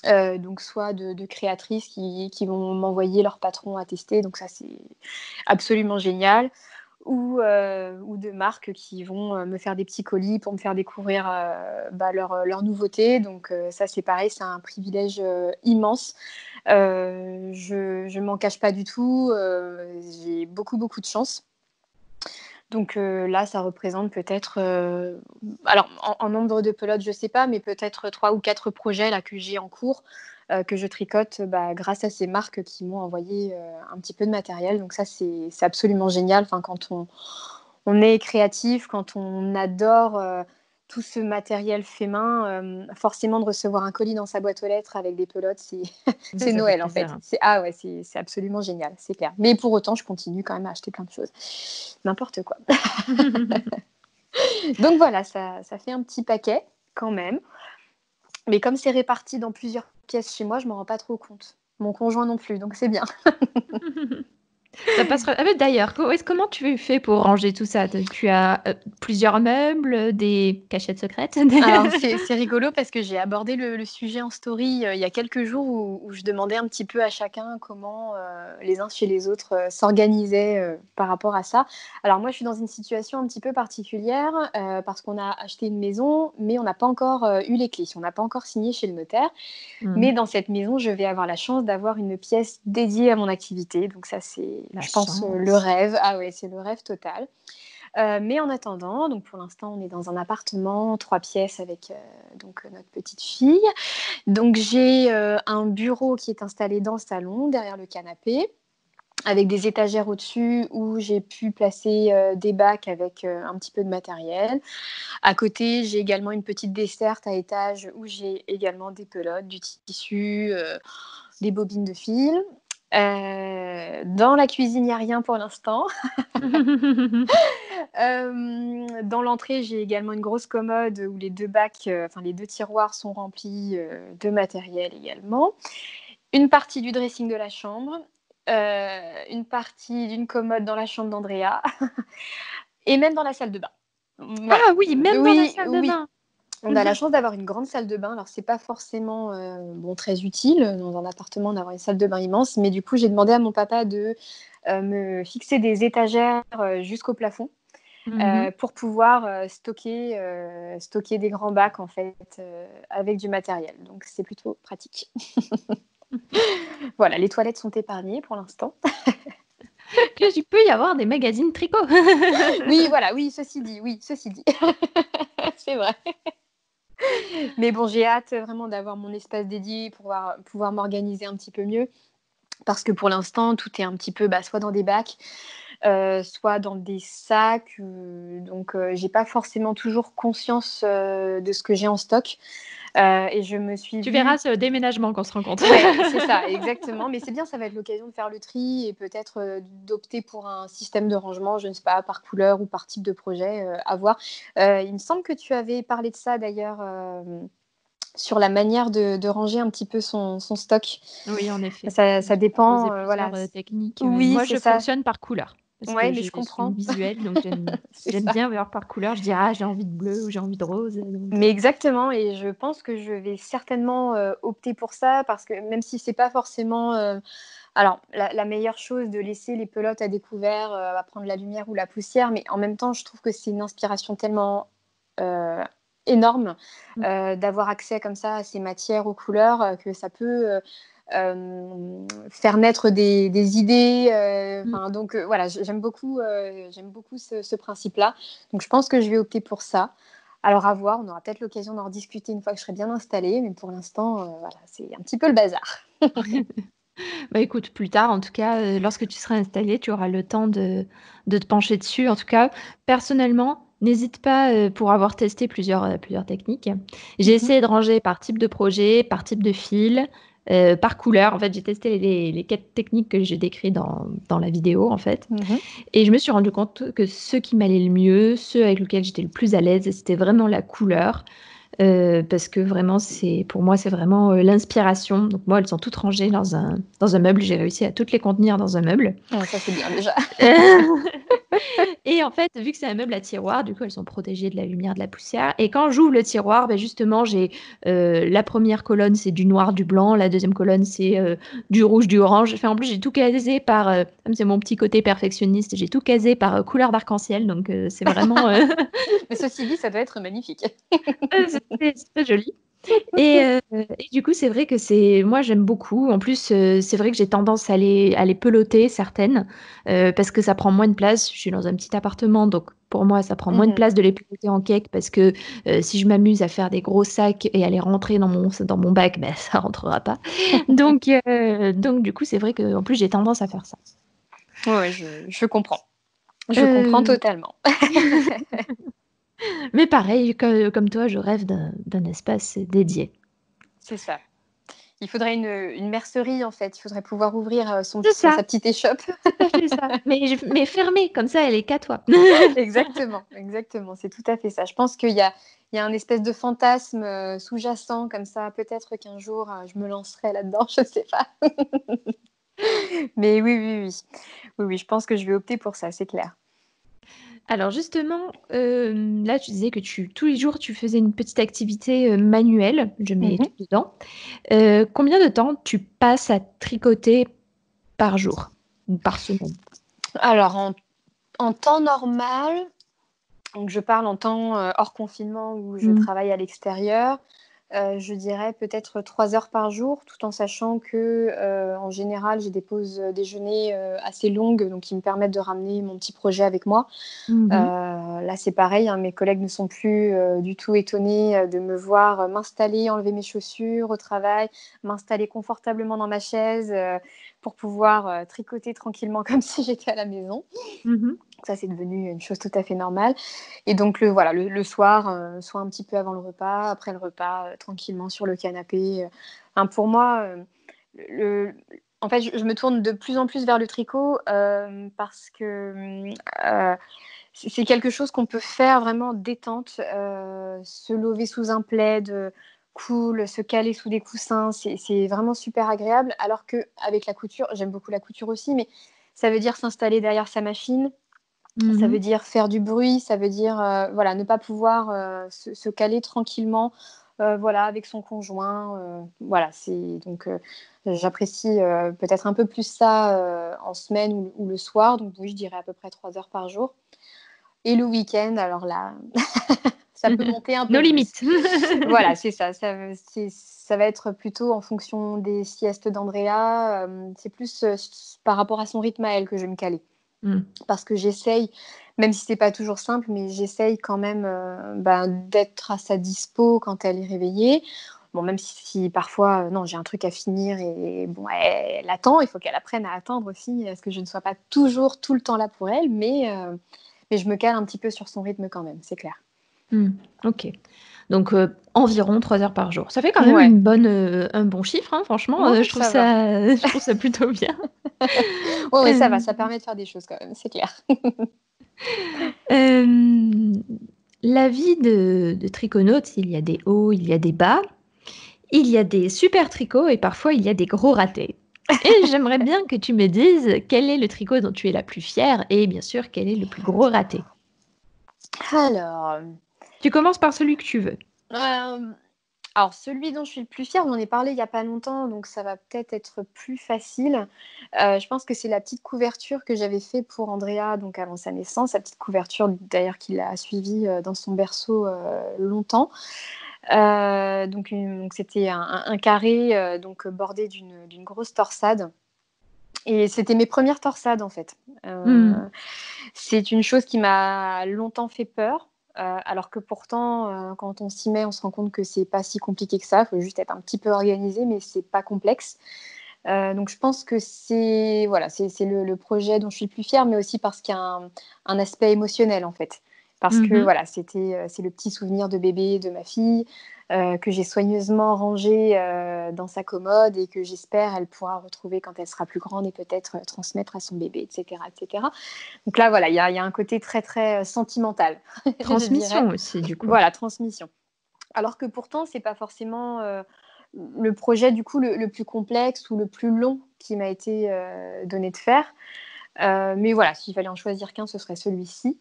donc soit de créatrices qui vont m'envoyer leur patron à tester. Donc ça, c'est absolument génial. Ou de marques qui vont me faire des petits colis pour me faire découvrir leurs nouveautés. Donc ça, c'est pareil, c'est un privilège immense. Je ne m'en cache pas du tout. J'ai beaucoup, beaucoup de chance. Donc là, ça représente peut-être... alors, en nombre de pelotes, je ne sais pas, mais peut-être 3 ou 4 projets là, que j'ai en cours, que je tricote grâce à ces marques qui m'ont envoyé un petit peu de matériel. Donc ça, c'est absolument génial. Enfin, quand on est créatif, quand on adore tout ce matériel fait main, forcément de recevoir un colis dans sa boîte aux lettres avec des pelotes, c'est Ça fait Noël en fait. plaisir. C'est absolument génial, c'est clair. Mais pour autant, je continue quand même à acheter plein de choses. N'importe quoi. Donc voilà, ça fait un petit paquet quand même. Mais comme c'est réparti dans plusieurs pièces chez moi, je ne m'en rends pas trop compte. Mon conjoint non plus, donc c'est bien. Ça passera. Ah, mais d'ailleurs, comment tu fais pour ranger tout ça? Tu as plusieurs meubles, des cachettes secrètes? Alors c'est rigolo parce que j'ai abordé le sujet en story, il y a quelques jours où je demandais un petit peu à chacun comment, les uns chez les autres, s'organisaient, par rapport à ça. Alors moi, je suis dans une situation un petit peu particulière, parce qu'on a acheté une maison, mais on n'a pas encore, eu les clés. On n'a pas encore signé chez le notaire. Mais Mmh. dans cette maison, je vais avoir la chance d'avoir une pièce dédiée à mon activité. Donc ça, c'est, La je pense, le chance. rêve. Ah ouais, c'est le rêve total. Mais en attendant, donc pour l'instant, on est dans un appartement, 3 pièces avec, notre petite fille. Donc j'ai, un bureau qui est installé dans le salon, derrière le canapé, avec des étagères au-dessus où j'ai pu placer, des bacs avec, un petit peu de matériel. À côté, j'ai également une petite desserte à étage où j'ai également des pelotes, du tissu, des bobines de fil. Dans la cuisine, il n'y a rien pour l'instant. Dans l'entrée, j'ai également une grosse commode où les 2 bacs, enfin les 2 tiroirs sont remplis, de matériel également. Une partie du dressing de la chambre, une partie d'une commode dans la chambre d'Andrea et même dans la salle de bain. Voilà. Ah oui, même dans la Oui, salle de oui. bain? On a la chance d'avoir une grande salle de bain. Alors, c'est pas forcément bon, très utile dans un appartement d'avoir une salle de bain immense, mais du coup, j'ai demandé à mon papa de me fixer des étagères jusqu'au plafond Mmh. pour pouvoir stocker des grands bacs en fait avec du matériel. Donc, c'est plutôt pratique. Voilà, les toilettes sont épargnées pour l'instant. Il peut y avoir des magazines tricot. Oui, voilà, oui, ceci dit. C'est vrai. Mais bon, j'ai hâte vraiment d'avoir mon espace dédié pour pouvoir m'organiser un petit peu mieux. Parce que pour l'instant, tout est un petit peu soit dans des bacs, soit dans des sacs. Donc, j'ai pas forcément toujours conscience de ce que j'ai en stock. Et je me suis Tu vue. verras ce déménagement qu'on se rencontre. Ouais, c'est ça, exactement. Mais c'est bien, ça va être l'occasion de faire le tri et peut-être d'opter pour un système de rangement, je ne sais pas, par couleur ou par type de projet, à voir. Il me semble que tu avais parlé de ça d'ailleurs. Sur la manière de ranger un petit peu son stock. Oui, en effet. Ça J'ai proposé dépend, voilà. plusieurs, techniques. Oui, Moi, c'est je ça. fonctionne par couleur parce Ouais, que mais je je suis une comprends. visuelle, donc j'aime C'est j'aime ça. bien voir par couleur. Je dis: «Ah, j'ai envie de bleu» ou «J'ai envie de rose», donc Mais exactement et je pense que je vais certainement, opter pour ça parce que même si c'est pas forcément, alors la meilleure chose de laisser les pelotes à découvert, à prendre la lumière ou la poussière, mais en même temps, je trouve que c'est une inspiration tellement, heu, énorme, mmh, d'avoir accès comme ça à ces matières aux couleurs, que ça peut, faire naître des idées, mmh. enfin donc voilà, j'aime beaucoup ce principe-là. Donc je pense que je vais opter pour ça. Alors à voir, on aura peut-être l'occasion d'en rediscuter une fois que je serai bien installée, mais pour l'instant, voilà, c'est un petit peu le bazar. Bah, écoute, plus tard, en tout cas, lorsque tu seras installée, tu auras le temps de te pencher dessus. En tout cas, personnellement, n'hésite pas, pour avoir testé plusieurs techniques. J'ai Mmh. essayé de ranger par type de projet, par type de fil, par couleur. En fait, j'ai testé les 4 techniques que j'ai décrites dans la vidéo, en fait, Mmh. et je me suis rendu compte que ceux qui m'allaient le mieux, ceux avec lesquels j'étais le plus à l'aise, c'était vraiment la couleur. Parce que vraiment c'est pour moi, c'est vraiment, l'inspiration. Donc moi, elles sont toutes rangées dans un meuble. J'ai réussi à toutes les contenir dans un meuble. Ah ça, c'est bien déjà. Et en fait, vu que c'est un meuble à tiroir, du coup, elles sont protégées de la lumière, de la poussière, et quand j'ouvre le tiroir, beh, justement, j'ai, la première colonne, c'est du noir, du blanc, la deuxième colonne, c'est, du rouge, du orange. Enfin, en plus, j'ai tout casé par, comme c'est mon petit côté perfectionniste, j'ai tout casé par, couleur d'arc-en-ciel, donc c'est vraiment, Mais ceci dit, ça doit être magnifique. c'est très joli. Et du coup, c'est vrai que c'est moi, j'aime beaucoup. En plus, c'est vrai que j'ai tendance à les peloter certaines, parce que ça prend moins de place. Je suis dans un petit appartement, donc pour moi, ça prend moins de Mmh. place de les peloter en cake parce que, si je m'amuse à faire des gros sacs et à les rentrer dans mon bac, bah, ça rentrera pas. Donc du coup, c'est vrai qu'en plus, j'ai tendance à faire ça. Ouais, ouais, je comprends. Je comprends Heu, totalement. mais pareil, comme toi, je rêve d'un espace dédié. C'est ça. Il faudrait une mercerie, en fait. Il faudrait pouvoir ouvrir, C'est ça, sa petite échoppe. tout à fait ça. Mais fermée, comme ça, elle est qu'à toi. Exactement, exactement, c'est tout à fait ça. Je pense qu'il y a un espèce de fantasme, sous-jacent comme ça. Peut-être qu'un jour, je me lancerai là-dedans, je sais pas. Mais oui, oui, oui. Oui, oui, je pense que je vais opter pour ça, c'est clair. Alors justement, là, tu disais que tous les jours, tu faisais une petite activité, manuelle, je mets tout Mhm. dedans. Combien de temps tu passes à tricoter par jour ou par semaine? Alors, en temps normal, donc je parle en temps hors confinement où je Mmh. travaille à l'extérieur, je dirais peut-être 3 heures par jour, tout en sachant que, en général, j'ai des pauses, déjeuner, assez longues, donc qui me permettent de ramener mon petit projet avec moi. Mmh. Là, c'est pareil, hein, mes collègues ne sont plus, du tout étonnés, de me voir, m'installer, enlever mes chaussures au travail, m'installer confortablement dans ma chaise, pour pouvoir, tricoter tranquillement comme si j'étais à la maison. Mmh. Ça, c'est devenu une chose tout à fait normale et donc le soir, soit un petit peu avant le repas, après le repas, tranquillement sur le canapé, enfin pour moi, le en fait, je me tourne de plus en plus vers le tricot, parce que, c'est quelque chose qu'on peut faire vraiment détente, se lever sous un plaid, cool, se caler sous des coussins, c'est vraiment super agréable. Alors qu'avec la couture, j'aime beaucoup la couture aussi, mais ça veut dire s'installer derrière sa machine, ça Mmh. veut dire faire du bruit, ça veut dire, voilà, ne pas pouvoir, se caler tranquillement, voilà, avec son conjoint, voilà, c'est donc j'apprécie, peut-être un peu plus ça, en semaine ou le soir, donc oui, je dirais à peu près 3 heures par jour. Et le week-end, alors là, ça peut monter un Nos peu plus. limites. Voilà, c'est ça. Ça va être plutôt en fonction des siestes d'Andrea. C'est plus par rapport à son rythme à elle que je vais me caler. Mmh. Parce que j'essaye, même si c'est pas toujours simple, mais j'essaye quand même d'être à sa dispo quand elle est réveillée. Bon, même si parfois, non, j'ai un truc à finir et bon, elle attend, il faut qu'elle apprenne à attendre aussi, parce que je ne sois pas toujours tout le temps là pour elle, mais je me cale un petit peu sur son rythme quand même, c'est clair. Mmh. OK. Donc environ 3 heures par jour. Ça fait quand même Ouais, un bon chiffre, hein, franchement, ouais, je trouve ça va. ça je trouve ça plutôt bien. Ouais, ouais, ça va, Hem, ça permet de faire des choses quand même, c'est clair. hem, la vie de triconaute, il y a des hauts, il y a des bas, il y a des super tricots et parfois il y a des gros ratés. Et j'aimerais bien que tu me dises quel est le tricot dont tu es la plus fière et bien sûr quel est le plus gros raté? Alors, Tu commences par celui que tu veux. hem alors celui dont je suis le plus fière, j'en ai parlé il y a pas longtemps, donc ça va peut-être être plus facile. Je pense que c'est la petite couverture que j'avais fait pour Andrea, donc avant sa naissance, sa petite couverture d'ailleurs qui l'a suivie, dans son berceau, longtemps. Donc c'était un carré, donc bordé d'une grosse torsade et c'était mes premières torsades en fait. Mmh. C'est une chose qui m'a longtemps fait peur, alors que pourtant, quand on s'y met, on se rend compte que c'est pas si compliqué que ça. Il faut juste être un petit peu organisé, mais c'est pas complexe. Donc je pense que c'est voilà, c'est le projet dont je suis le plus fière, mais aussi parce qu'il y a un aspect émotionnel, en fait. Parce que Mmh. voilà, c'est le petit souvenir de bébé de ma fille, que j'ai soigneusement rangé, dans sa commode et que j'espère elle pourra retrouver quand elle sera plus grande et peut-être, transmettre à son bébé et cetera et cetera. Donc là, voilà, il y a un côté très, très, sentimental, je dirais. Transmission aussi du coup. Voilà, transmission. Alors que pourtant, c'est pas forcément, le projet du coup le plus complexe ou le plus long qui m'a été, donné de faire. Mais voilà, s'il fallait en choisir qu'un, ce serait celui-ci.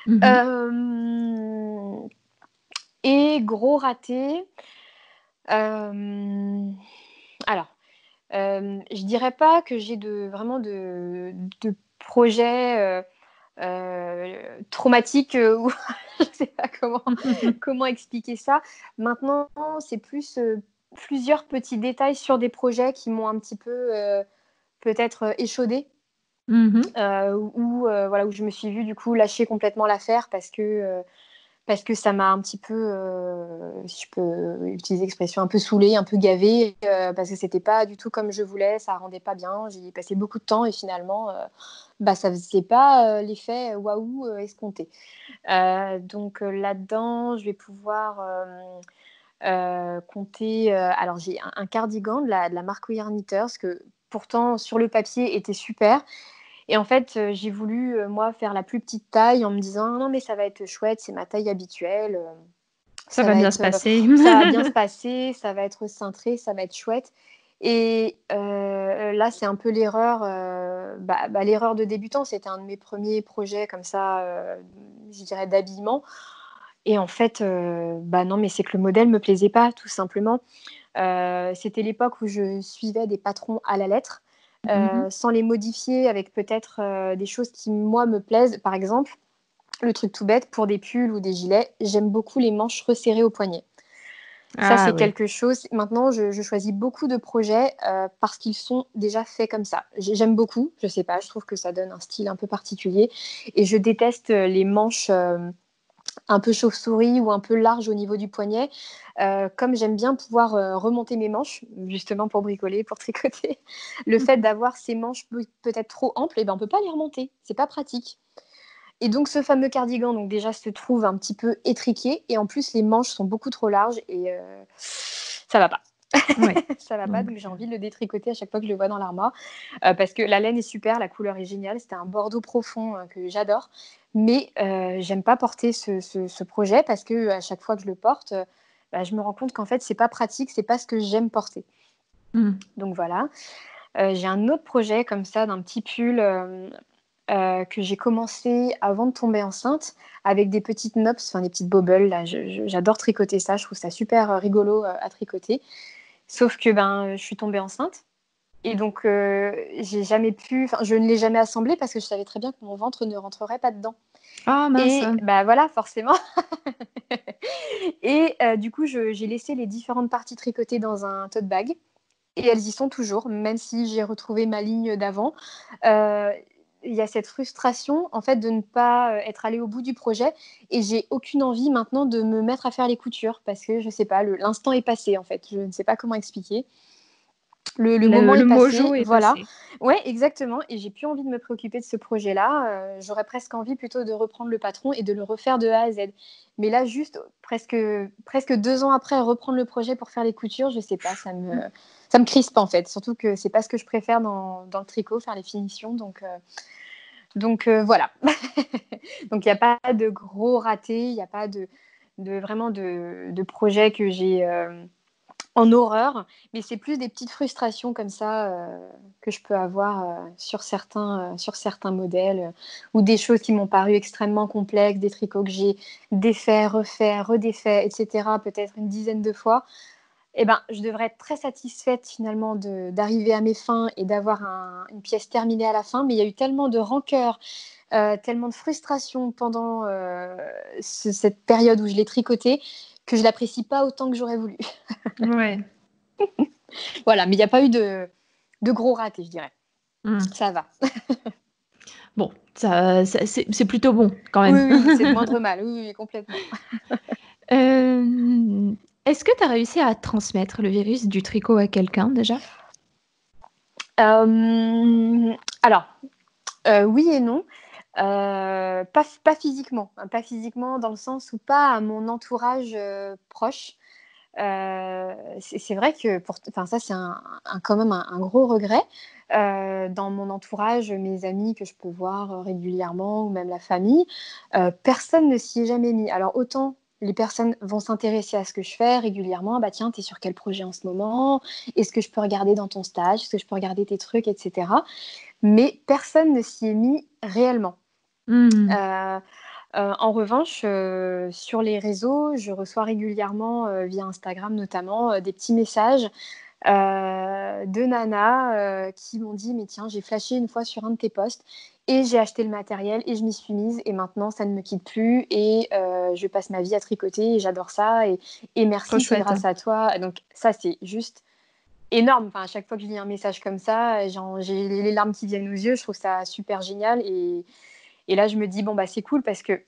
Mmh. Hem Et gros raté, hem, alors, je dirais pas que j'ai vraiment de projets, traumatiques, ou je sais pas comment expliquer ça. Maintenant, c'est plus, plusieurs petits détails sur des projets qui m'ont un petit peu, peut-être, échaudée, Mmh. voilà, où je me suis vue du coup lâcher complètement l'affaire parce que ça m'a un petit peu, si je peux utiliser l'expression, un peu saoulée, un peu gavée, parce que c'était pas du tout comme je voulais, ça rendait pas bien. J'y ai passé beaucoup de temps et finalement, ça faisait pas, l'effet waouh, escompté. Donc là-dedans, je vais pouvoir, compter, alors j'ai un cardigan de la marque We Are Knitters que pourtant sur le papier était super et en fait, j'ai voulu, moi faire la plus petite taille en me disant: «Non mais ça va être chouette, c'est ma taille habituelle, Ça va bien se passer. ça va bien se passer, ça va être cintré, ça va être chouette» Et là, c'est un peu l'erreur, l'erreur de débutant. C'était un de mes premiers projets comme ça, je dirais d'habillement. Et en fait, non, mais c'est que le modèle me plaisait pas, tout simplement. C'était l'époque où je suivais des patrons à la lettre, sans les modifier avec peut-être des choses qui, moi, me plaisent. Par exemple, le truc tout bête, pour des pulls ou des gilets, j'aime beaucoup les manches resserrées au poignet. Ça, Ah c'est oui. quelque chose. Maintenant, je choisis beaucoup de projets parce qu'ils sont déjà faits comme ça. J'aime beaucoup, je sais pas, je trouve que ça donne un style un peu particulier. Et je déteste les manches un peu chauve-souris ou un peu larges au niveau du poignet. Comme j'aime bien pouvoir remonter mes manches, justement pour bricoler, pour tricoter, le fait d'avoir ces manches peut-être trop amples, on ne peut pas les remonter. C'est pas pratique. Et donc, ce fameux cardigan, donc déjà, se trouve un petit peu étriqué. Et en plus, les manches sont beaucoup trop larges et ça va pas. Ouais. Ça va pas, donc j'ai envie de le détricoter à chaque fois que je le vois dans l'armoire. Parce que la laine est super, la couleur est géniale. C'était un bordeaux profond que j'adore. Mais j'aime pas porter ce projet parce que à chaque fois que je le porte, je me rends compte qu'en fait, c'est pas pratique, c'est pas ce que j'aime porter. Donc voilà. J'ai un autre projet comme ça d'un petit pull que j'ai commencé avant de tomber enceinte avec des petites nops, enfin des petites bobbles. Là, j'adore tricoter ça, je trouve ça super rigolo à tricoter. Sauf que je suis tombée enceinte et donc j'ai jamais pu, je ne l'ai jamais assemblé parce que je savais très bien que mon ventre ne rentrerait pas dedans. Ah mince. Et voilà, forcément. Et du coup, j'ai laissé les différentes parties tricotées dans un tote bag. Et elles y sont toujours, même si j'ai retrouvé ma ligne d'avant. Il y a cette frustration, en fait, de ne pas être allée au bout du projet. Et j'ai aucune envie maintenant de me mettre à faire les coutures parce que, je sais pas, l'instant est passé, en fait. Je ne sais pas comment expliquer. Le moment est Le passé, mojo est voilà. passé. Ouais, exactement. Et j'ai plus envie de me préoccuper de ce projet-là. J'aurais presque envie plutôt de reprendre le patron et de le refaire de A à Z. Mais là, juste presque 2 ans après, reprendre le projet pour faire les coutures, je sais pas, ça me crispe en fait. Surtout que c'est pas ce que je préfère dans le tricot, faire les finitions. Donc voilà. Donc il n'y a pas de gros ratés, il n'y a pas vraiment de projet que j'ai en horreur, mais c'est plus des petites frustrations comme ça que je peux avoir sur certains modèles ou des choses qui m'ont paru extrêmement complexes, des tricots que j'ai défaits, refaits, redéfaits, etc. peut-être une dizaine de fois. Je devrais être très satisfaite finalement d'arriver à mes fins et d'avoir une pièce terminée à la fin, mais il y a eu tellement de rancœur, tellement de frustration pendant cette période où je l'ai tricoté que je l'apprécie pas autant que j'aurais voulu. Ouais. Voilà, mais il n'y a pas eu de gros ratés, je dirais. Ça va. Bon, c'est plutôt bon quand Oui, même. oui, c'est le moindre mal. Oui, oui, complètement. Est-ce que tu as réussi à transmettre le virus du tricot à quelqu'un déjà? Alors, oui et non. Pas physiquement. Pas physiquement dans le sens où pas à mon entourage proche. C'est vrai que ça, c'est quand même un gros regret. Dans mon entourage, mes amis que je peux voir régulièrement ou même la famille, personne ne s'y est jamais mis. Alors autant les personnes vont s'intéresser à ce que je fais régulièrement. Bah tiens, t'es sur quel projet en ce moment? Est-ce que je peux regarder dans ton stage? Est-ce que je peux regarder tes trucs, etc. Mais personne ne s'y est mis réellement. En revanche, sur les réseaux, je reçois régulièrement, via Instagram notamment, des petits messages de nanas qui m'ont dit: «Mais tiens, j'ai flashé une fois sur un de tes posts et j'ai acheté le matériel et je m'y suis mise et maintenant ça ne me quitte plus et je passe ma vie à tricoter et j'adore ça et Trop merci, c'est chouette. grâce à toi». Donc ça, c'est juste énorme. Enfin, à chaque fois que je lis un message comme ça, j'ai les larmes qui viennent aux yeux. Je trouve ça super génial et là, je me dis: «Bon, c'est cool» parce que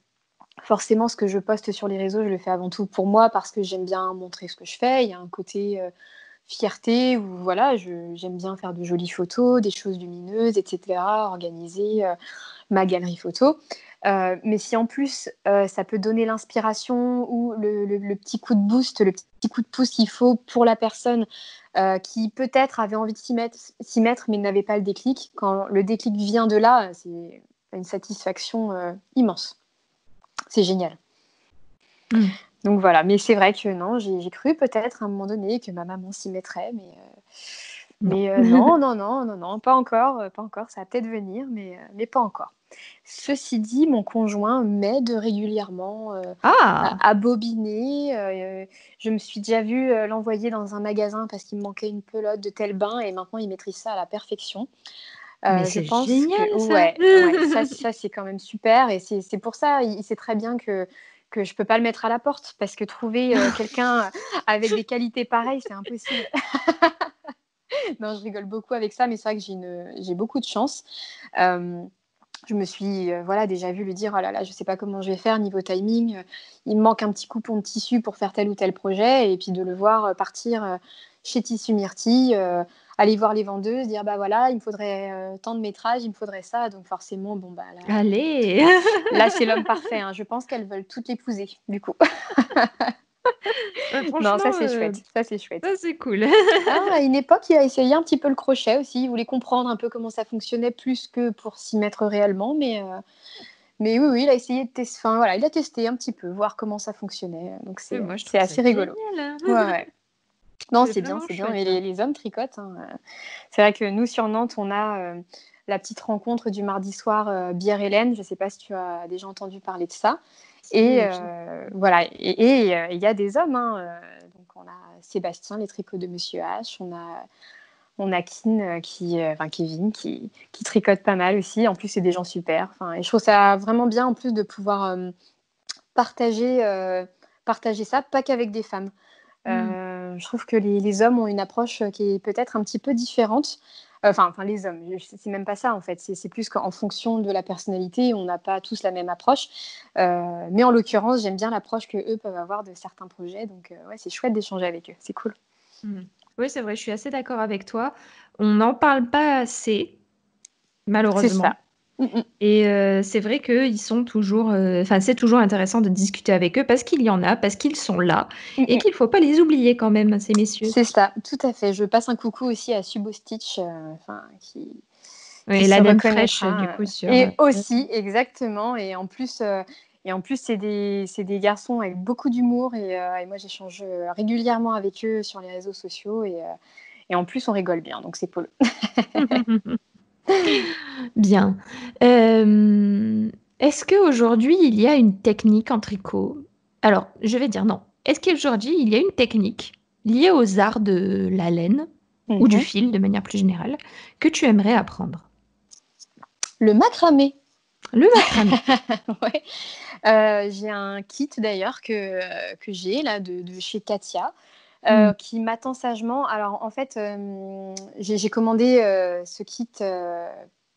forcément, ce que je poste sur les réseaux, je le fais avant tout pour moi parce que j'aime bien montrer ce que je fais. Il y a un côté fierté où voilà, j'aime bien faire de jolies photos, des choses lumineuses, etc., organiser ma galerie photo. Mais si en plus ça peut donner l'inspiration ou le petit coup de boost, le petit coup de pouce qu'il faut pour la personne qui peut-être avait envie de s'y mettre mais n'avait pas le déclic, quand le déclic vient de là, c'est une satisfaction immense. C'est génial. Donc voilà, mais c'est vrai que non, j'ai cru peut-être à un moment donné que ma maman s'y mettrait, Non. Mais non, non, non, non, non, pas encore, pas encore. Ça va peut-être venir, mais pas encore. Ceci dit, mon conjoint m'aide régulièrement Ah! à bobiner. Je me suis déjà vue l'envoyer dans un magasin parce qu'il me manquait une pelote de tel bain et maintenant il maîtrise ça à la perfection. Mais Je c'est pense que génial ça! ouais, ouais, ça c'est quand même super et c'est pour ça, il sait très bien que je peux pas le mettre à la porte parce que trouver, quelqu'un avec des qualités pareilles, c'est impossible. Non, je rigole beaucoup avec ça, mais c'est vrai que j'ai beaucoup de chance. Hem, je me suis, voilà, déjà vue lui dire: «Oh là là, je sais pas comment je vais faire niveau timing, il me manque un petit coupon de tissu pour faire tel ou tel projet» et puis de le voir, partir, chez Tissu Myrtille, aller voir les vendeuses, dire: «Bah voilà, il me faudrait, tant de métrage, il me faudrait ça». Donc forcément, bon, bah Allez! là c'est l'homme parfait, hein. Je pense qu'elles veulent toutes l'épouser, du coup. Non, ça Franchement, c'est chouette, ça c'est chouette. ça c'est cool. Ah, à une époque, il a essayé un petit peu le crochet aussi. Il voulait comprendre un peu comment ça fonctionnait plus que pour s'y mettre réellement. Mais oui, oui, il a essayé de tester. Enfin, voilà, il a testé un petit peu, voir comment ça fonctionnait. Donc, Mais c'est moi je c'est trouve ça assez rigolo. génial, hein. Ouais, ouais. Non, C'est vraiment c'est bien. chouette Mais ça. les hommes tricotent, hein. C'est vrai que nous, sur Nantes, on a la petite rencontre du mardi soir Bière-Hélène. Je ne sais pas si tu as déjà entendu parler de ça. Et Si, j'ai voilà, et il y a des hommes, hein, donc on a Sébastien, les tricots de Monsieur H, on a Kin, enfin Kevin, qui tricote pas mal aussi. En plus, c'est des gens super. Enfin, et je trouve ça vraiment bien, en plus, de pouvoir partager, partager ça, pas qu'avec des femmes. mmh. Je trouve que les hommes ont une approche qui est peut-être un petit peu différente. Enfin, les hommes, c'est même pas ça en fait. C'est plus qu'en fonction de la personnalité, on n'a pas tous la même approche. Mais en l'occurrence, j'aime bien l'approche que eux peuvent avoir de certains projets. Donc, ouais, c'est chouette d'échanger avec eux. C'est cool. Mmh. Oui, c'est vrai, je suis assez d'accord avec toi. On n'en parle pas assez, C'est malheureusement. ça. Mm, mm. Et c'est vrai qu'ils sont toujours, enfin, c'est toujours intéressant de discuter avec eux parce qu'il y en a, parce qu'ils sont là Mm, et mm. qu'il faut pas les oublier quand même, ces messieurs. C'est ça, tout à fait. Je passe un coucou aussi à Subo Stitch, enfin, qui Oui, se la naine fraîche, du reconnaîtra. coup, sur, Et aussi, exactement. Et en plus, c'est des garçons avec beaucoup d'humour. Et moi, j'échange régulièrement avec eux sur les réseaux sociaux. Et en plus, on rigole bien. Donc, c'est cool. Bien. Est-ce qu'aujourd'hui, il y a une technique en tricot? Alors, je vais dire non. Est-ce qu'aujourd'hui, il y a une technique liée aux arts de la laine ou du Mhm. fil, de manière plus générale, que tu aimerais apprendre? Le macramé. Le macramé. Ouais. J'ai un kit d'ailleurs que j'ai là de chez Katia. Mmh. Qui m'attend sagement. Alors en fait, j'ai commandé ce kit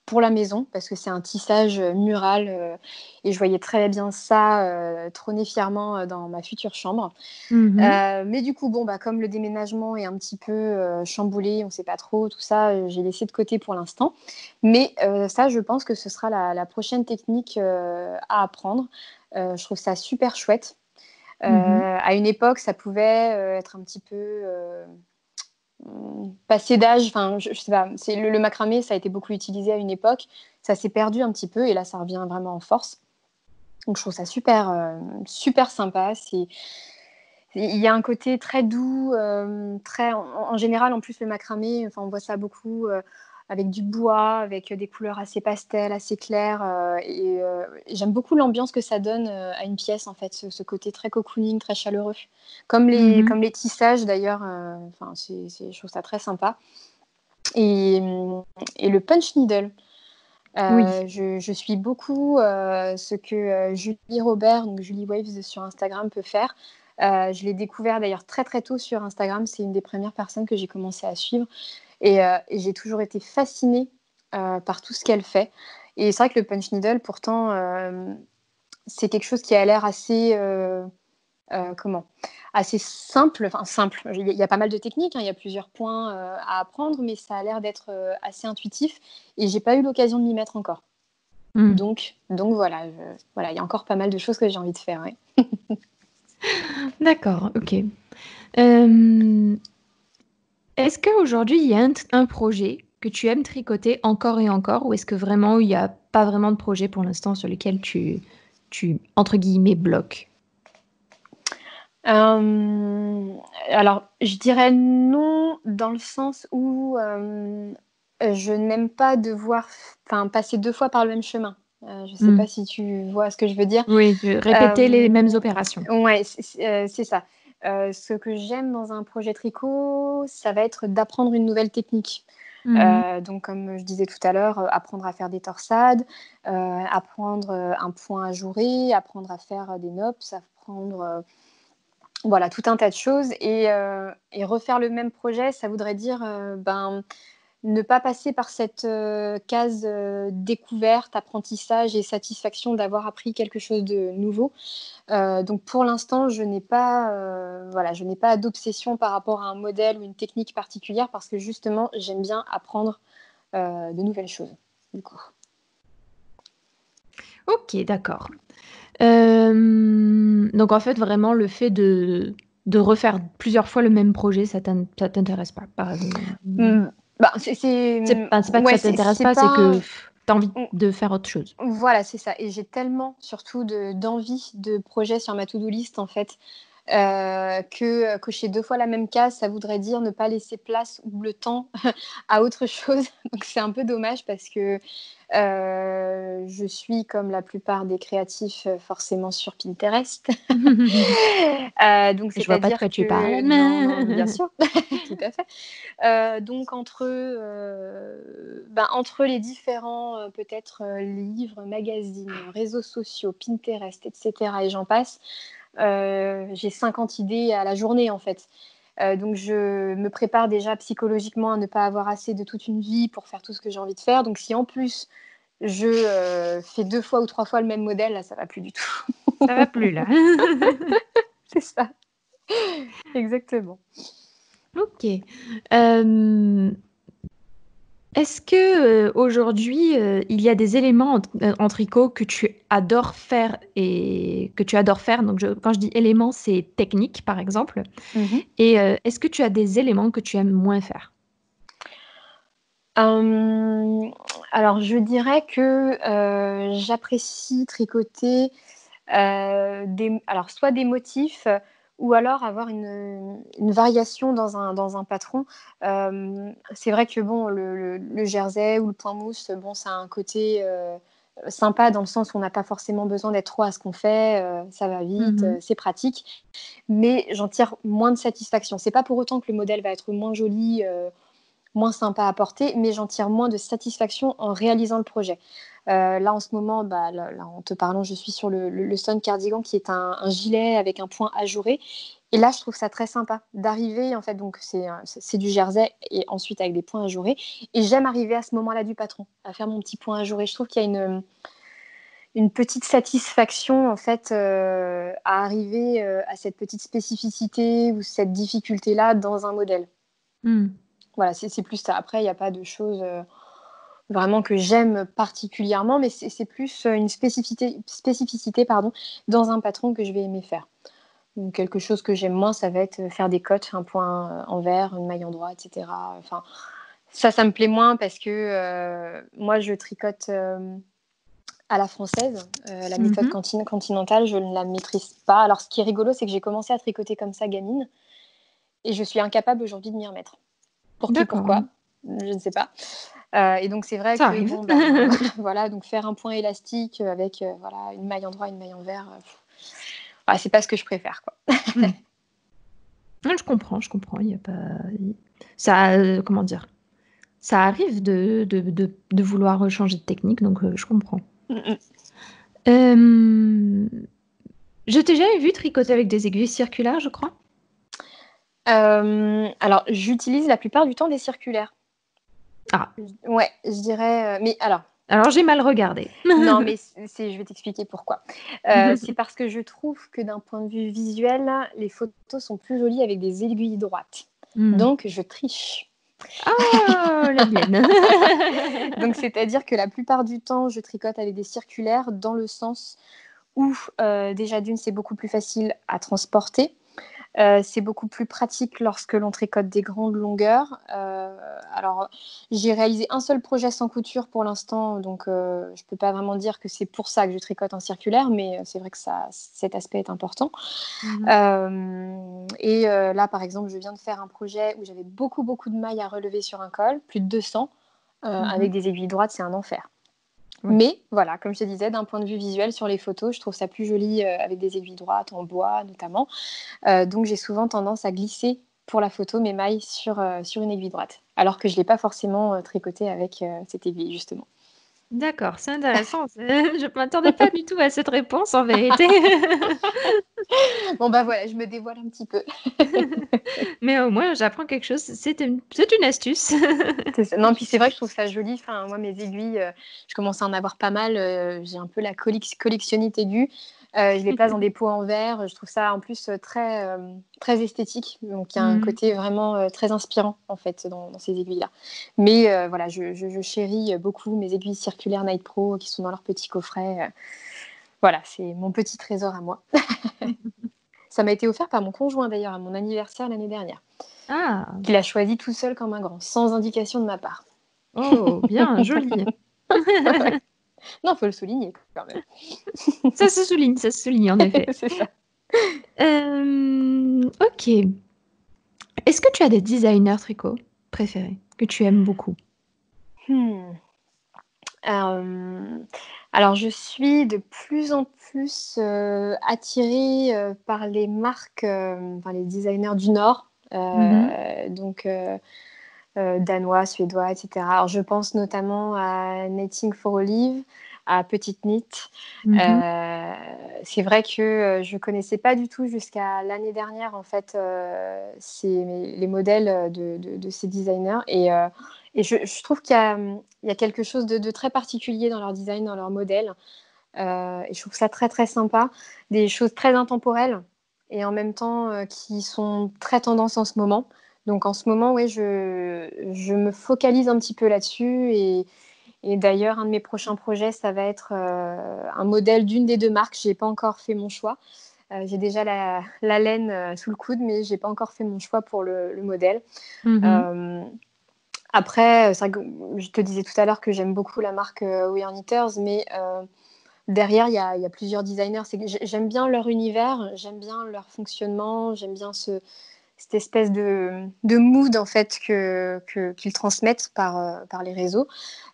pour la maison parce que c'est un tissage mural et je voyais très bien ça trôner fièrement dans ma future chambre. Mmh mh. Mais du coup, bon, bah, comme le déménagement est un petit peu chamboulé, on ne sait pas trop, tout ça, j'ai laissé de côté pour l'instant. Mais ça, je pense que ce sera la prochaine technique à apprendre. Je trouve ça super chouette. Mmh. À une époque, ça pouvait être un petit peu passé d'âge. Enfin, je sais pas. Le macramé, ça a été beaucoup utilisé à une époque. Ça s'est perdu un petit peu et là, ça revient vraiment en force. Donc, je trouve ça super, super sympa. Il y a un côté très doux, très en général, en plus, le macramé, enfin, on voit ça beaucoup avec du bois, avec des couleurs assez pastel, assez claires. Et j'aime beaucoup l'ambiance que ça donne à une pièce, en fait, ce côté très cocooning, très chaleureux. Mmh. Comme les tissages, d'ailleurs, enfin, je trouve ça très sympa. Et, et le punch needle. Oui. Je suis beaucoup ce que Julie Robert, donc Julie Waves sur Instagram, peut faire. Je l'ai découvert d'ailleurs très très tôt sur Instagram. C'est une des premières personnes que j'ai commencé à suivre. Et j'ai toujours été fascinée par tout ce qu'elle fait. Et c'est vrai que le punch needle, pourtant, c'est quelque chose qui a l'air assez comment assez simple, enfin simple. Il y a pas mal de techniques, hein, il y a plusieurs points à apprendre, mais ça a l'air d'être assez intuitif. Et j'ai pas eu l'occasion de m'y mettre encore. Mmh. Donc voilà, voilà, il y a encore pas mal de choses que j'ai envie de faire. Ouais. D'accord, OK. Hem, est-ce qu'aujourd'hui, il y a un projet que tu aimes tricoter encore et encore ou est-ce que vraiment il y a pas vraiment de projet pour l'instant sur lequel tu entre guillemets «bloques»? Alors, je dirais non, dans le sens où je n'aime pas devoir passer 2 fois par le même chemin. Je ne sais Mmh. pas si tu vois ce que je veux dire. Oui, de répéter les mêmes opérations. Ouais, c'est ça. Ce que j'aime dans un projet tricot, ça va être d'apprendre une nouvelle technique. Mmh. Donc comme je disais tout à l'heure, apprendre à faire des torsades, apprendre, un point ajouré, apprendre à faire des nops, apprendre, voilà, tout un tas de choses et refaire le même projet, ça voudrait dire, ne pas passer par cette, case, découverte, apprentissage et satisfaction d'avoir appris quelque chose de nouveau. Donc pour l'instant, je n'ai pas d'obsession par rapport à un modèle ou une technique particulière parce que justement, j'aime bien apprendre, de nouvelles choses, du coup. OK, d'accord. Donc en fait, vraiment le fait de refaire plusieurs fois le même projet, ça t'intéresse pas? Mmh, c'est, C'est pas que ouais, ça t'intéresse c'est pas, c'est que pas tu as envie mmh. de faire autre chose? Voilà, c'est ça et j'ai tellement surtout d'envie de projets sur ma to-do list, en fait, que, cocher 2 fois la même case, ça voudrait dire ne pas laisser place ou le temps à autre chose. Donc c'est un peu dommage parce que, je suis comme la plupart des créatifs, forcément sur Pinterest. Donc Je vois pas de c'est-à-dire quoi tu que parles. non, non, bien sûr, tout à fait. Donc entre les différents, peut-être, livres, magazines, réseaux sociaux, Pinterest et cetera et j'en passe, j'ai 50 idées à la journée, en fait. Donc je me prépare déjà psychologiquement à ne pas avoir assez de toute une vie pour faire tout ce que j'ai envie de faire. Donc si en plus je, fais 2 fois ou 3 fois le même modèle, là, ça va plus du tout. Ça va plus là. C'est ça, exactement. OK. Hem, Est-ce que, aujourd'hui, il y a des éléments en tricot que tu adores faire et que tu adores faire? Donc quand je dis éléments, c'est technique, par exemple Mmh. et est-ce que tu as des éléments que tu aimes moins faire? Hem, alors je dirais que, j'apprécie tricoter, soit des motifs, ou alors avoir une variation dans un patron. C'est vrai que bon, le jersey ou le point mousse, bon, ça a un côté, sympa dans le sens où on n'a pas forcément besoin d'être trop à ce qu'on fait, ça va vite, Mmh. c'est pratique, mais j'en tire moins de satisfaction. C'est pas pour autant que le modèle va être moins joli, moins sympa à porter, mais j'en tire moins de satisfaction en réalisant le projet. Là, en ce moment, là, en te parlant, je suis sur le Sun Cardigan qui est un gilet avec un point ajouré. Et là, je trouve ça très sympa d'arriver, en fait, donc c'est du jersey et ensuite avec des points ajourés. Et j'aime arriver à ce moment-là du patron, à faire mon petit point ajouré. Je trouve qu'il y a une petite satisfaction, en fait, à arriver à cette petite spécificité ou cette difficulté-là dans un modèle. Mmh. Voilà, c'est plus ça. Après, il n'y a pas de choses, vraiment que j'aime particulièrement, mais c'est plus, une spécificité, pardon, dans un patron que je vais aimer faire. Donc quelque chose que j'aime moins, ça va être, faire des cottes, un point, envers, une maille endroit et cetera. Enfin, ça me plaît moins parce que, moi je tricote, à la française, la méthode Mmh. continentale, je ne la maîtrise pas. Alors ce qui est rigolo, c'est que j'ai commencé à tricoter comme ça gamine et je suis incapable aujourd'hui de m'y remettre. Pour qui, D'accord, pourquoi? Je ne sais pas. Et donc c'est vrai ça que arrive. bon, ben, voilà, donc faire un point élastique, avec, voilà, une maille endroit, une maille envers, c'est pas ce que je préfère, quoi. Mmh. Ouais, je comprends, il y a pas ça, comment dire? Ça arrive de vouloir changer de technique, donc je comprends. Mmh mh. Hem, je t'ai jamais vu tricoter avec des aiguilles circulaires, je crois? Alors j'utilise la plupart du temps des circulaires. Ah, Ouais, je dirais, mais alors alors j'ai mal regardé. non, mais je vais t'expliquer pourquoi. C'est parce que je trouve que d'un point de vue visuel, les photos sont plus jolies avec des aiguilles droites. Mmh. Donc je triche. Ah, la mienne. Donc c'est-à-dire que la plupart du temps, je tricote avec des circulaires dans le sens où, déjà d'une, c'est beaucoup plus facile à transporter. C'est beaucoup plus pratique lorsque l'on tricote des grandes longueurs. Alors, j'ai réalisé un seul projet sans couture pour l'instant, donc je ne peux pas vraiment dire que c'est pour ça que je tricote en circulaire, mais c'est vrai que cet aspect est important. Là, par exemple, je viens de faire un projet où j'avais beaucoup, beaucoup de mailles à relever sur un col, plus de 200, avec des aiguilles droites, c'est un enfer. Oui. Mais voilà, comme je te disais, d'un point de vue visuel sur les photos, je trouve ça plus joli avec des aiguilles droites, en bois notamment. Donc j'ai souvent tendance à glisser pour la photo mes mailles sur une aiguille droite, alors que je ne l'ai pas forcément tricoté avec cette aiguille justement. D'accord, c'est intéressant. Je ne m'attendais pas du tout à cette réponse en vérité. Bon bah voilà, je me dévoile un petit peu. Mais au moins, j'apprends quelque chose. C'est une astuce. Non, puis c'est vrai que je trouve ça joli. Enfin, moi, mes aiguilles, je commence à en avoir pas mal. J'ai un peu la collectionnite aiguë. Je les place dans des pots en verre. Je trouve ça en plus très esthétique. Donc, il y a un côté vraiment très inspirant en fait dans ces aiguilles-là. Mais voilà, je chéris beaucoup mes aiguilles circulaires Night Pro qui sont dans leur petit coffret. Voilà, c'est mon petit trésor à moi. Ça m'a été offert par mon conjoint d'ailleurs à mon anniversaire l'année dernière. Ah, Qu'il a choisi tout seul comme un grand, sans indication de ma part. oh, bien, joli. Ouais. Non, faut le souligner quand même. Ça se souligne en effet. C'est ça. Ok. Est-ce que tu as des designers tricot préférés que tu aimes beaucoup? Alors, je suis de plus en plus attirée par les marques, enfin, les designers du Nord, donc danois, suédois, etc. Alors, je pense notamment à Knitting for Olive, à Petite Knit. C'est vrai que je connaissais pas du tout jusqu'à l'année dernière en fait les modèles de ces designers et je trouve qu'il y a quelque chose de très particulier dans leur design, dans leur modèle et je trouve ça très très sympa, des choses très intemporelles et en même temps qui sont très tendance en ce moment. Donc en ce moment, ouais, je me focalise un petit peu là-dessus et d'ailleurs, un de mes prochains projets, ça va être un modèle d'une des deux marques. Je n'ai pas encore fait mon choix. J'ai déjà la laine sous le coude, mais je n'ai pas encore fait mon choix pour le modèle. Après, c'est vrai que je te disais tout à l'heure que j'aime beaucoup la marque We Are Knitters, mais derrière, il y a plusieurs designers. J'aime bien leur univers, j'aime bien leur fonctionnement, j'aime bien cette espèce de mood en fait qu'ils transmettent par les réseaux.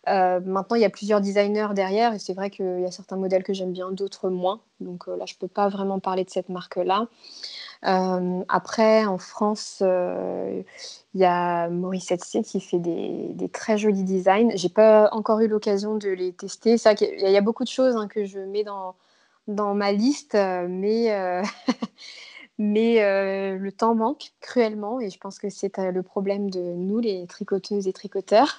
Maintenant, il y a plusieurs designers derrière et c'est vrai qu'il y a certains modèles que j'aime bien, d'autres moins. Donc là, je ne peux pas vraiment parler de cette marque-là. Après, en France, il y a Maurice Etsy qui fait des très jolis designs. Je n'ai pas encore eu l'occasion de les tester. C'est vrai qu'il y a beaucoup de choses que je mets dans ma liste, mais le temps manque cruellement et je pense que c'est le problème de nous, les tricoteuses et tricoteurs.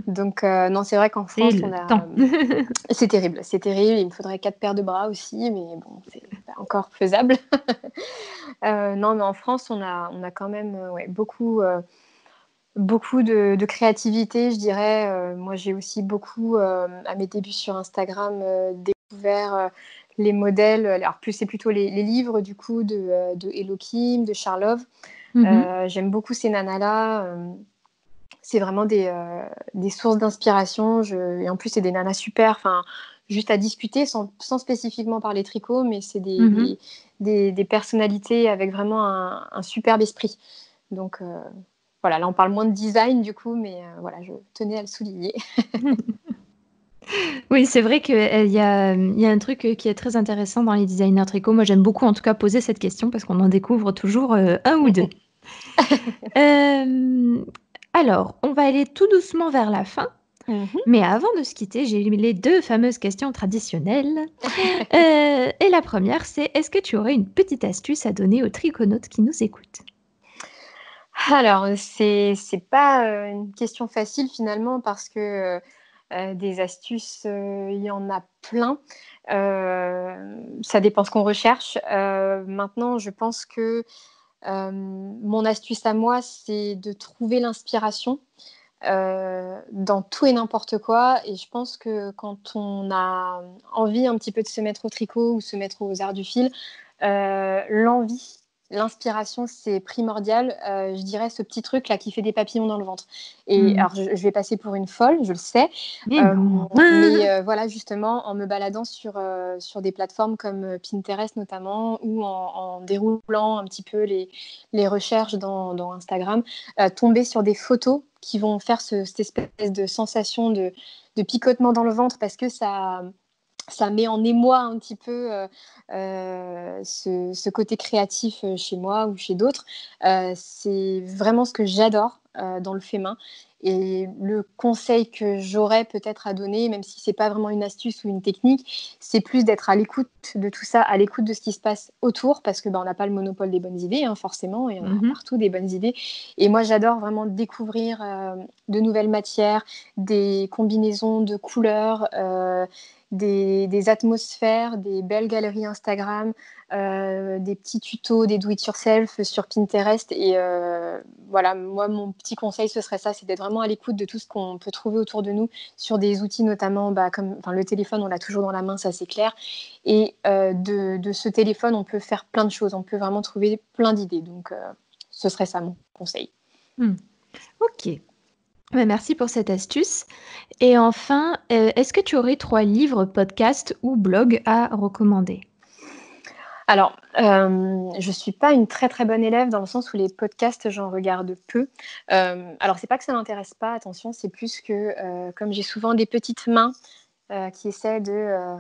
Donc non, c'est vrai qu'en C'est France, on le a... temps. C'est terrible, c'est terrible. Il me faudrait 4 paires de bras aussi, mais bon, c'est pas encore faisable. Non, mais en France, on a quand même ouais, beaucoup de créativité, je dirais. Moi, j'ai aussi beaucoup, à mes débuts sur Instagram, découvert les modèles. Alors, plus c'est plutôt les livres, du coup, de Hello Kim, de Charlove. J'aime beaucoup ces nanas-là. C'est vraiment des sources d'inspiration. Et en plus, c'est des nanas super. Enfin, juste à discuter sans spécifiquement parler tricot, mais c'est des personnalités avec vraiment un superbe esprit. Donc, voilà, là, on parle moins de design, du coup, mais voilà, je tenais à le souligner. Oui, c'est vrai qu'il y a, il y a un truc qui est très intéressant dans les designers tricot. Moi, j'aime beaucoup en tout cas poser cette question parce qu'on en découvre toujours un ou deux. Alors, on va aller tout doucement vers la fin. Mais avant de se quitter, j'ai les deux fameuses questions traditionnelles. Et la première, c'est est-ce que tu aurais une petite astuce à donner aux triconautes qui nous écoutent? Alors, c'est pas une question facile finalement parce que des astuces, il y en a plein. Ça dépend ce qu'on recherche. Maintenant, je pense que mon astuce à moi, c'est de trouver l'inspiration dans tout et n'importe quoi. Et je pense que quand on a envie un petit peu de se mettre au tricot ou se mettre aux arts du fil, l'envie l'inspiration, c'est primordial. Je dirais ce petit truc là qui fait des papillons dans le ventre. Et alors, je vais passer pour une folle, je le sais. Mais non. Mais voilà, justement, en me baladant sur des plateformes comme Pinterest notamment, ou en déroulant un petit peu les recherches dans Instagram, tomber sur des photos qui vont faire cette espèce de sensation de picotement dans le ventre, parce que ça met en émoi un petit peu ce côté créatif chez moi ou chez d'autres. C'est vraiment ce que j'adore dans le fait main. Et le conseil que j'aurais peut-être à donner, même si c'est pas vraiment une astuce ou une technique, c'est plus d'être à l'écoute de tout ça, à l'écoute de ce qui se passe autour, parce que on n'a pas le monopole des bonnes idées, hein, forcément, il y en a partout des bonnes idées. Et moi, j'adore vraiment découvrir de nouvelles matières, des combinaisons de couleurs, des atmosphères, des belles galeries Instagram, des petits tutos, des do-it-yourself sur Pinterest. Et voilà, moi, mon petit conseil, ce serait ça, c'est d'être vraiment à l'écoute de tout ce qu'on peut trouver autour de nous, sur des outils notamment, comme le téléphone, on l'a toujours dans la main, ça c'est clair. Et de ce téléphone, on peut faire plein de choses, on peut vraiment trouver plein d'idées. Donc, ce serait ça mon conseil. Ok. Merci pour cette astuce. Et enfin, est-ce que tu aurais 3 livres, podcasts ou blogs à recommander? Alors, je suis pas une très très bonne élève, dans le sens où les podcasts, j'en regarde peu. Alors, c'est pas que ça m'intéresse pas, attention, c'est plus que comme j'ai souvent des petites mains qui essaient de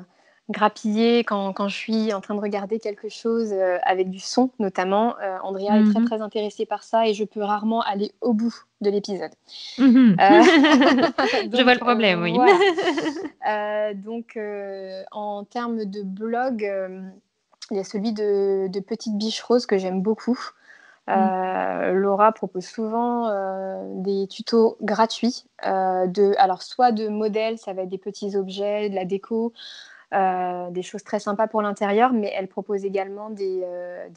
grappiller quand je suis en train de regarder quelque chose avec du son, notamment. Andrea est très très intéressée par ça, et je peux rarement aller au bout de l'épisode. Je vois le problème, oui. Voilà. Donc, en termes de blog, il y a celui de Petite Biche Rose que j'aime beaucoup. Laura propose souvent des tutos gratuits, alors soit de modèles, ça va être des petits objets, de la déco, des choses très sympas pour l'intérieur, mais elle propose également des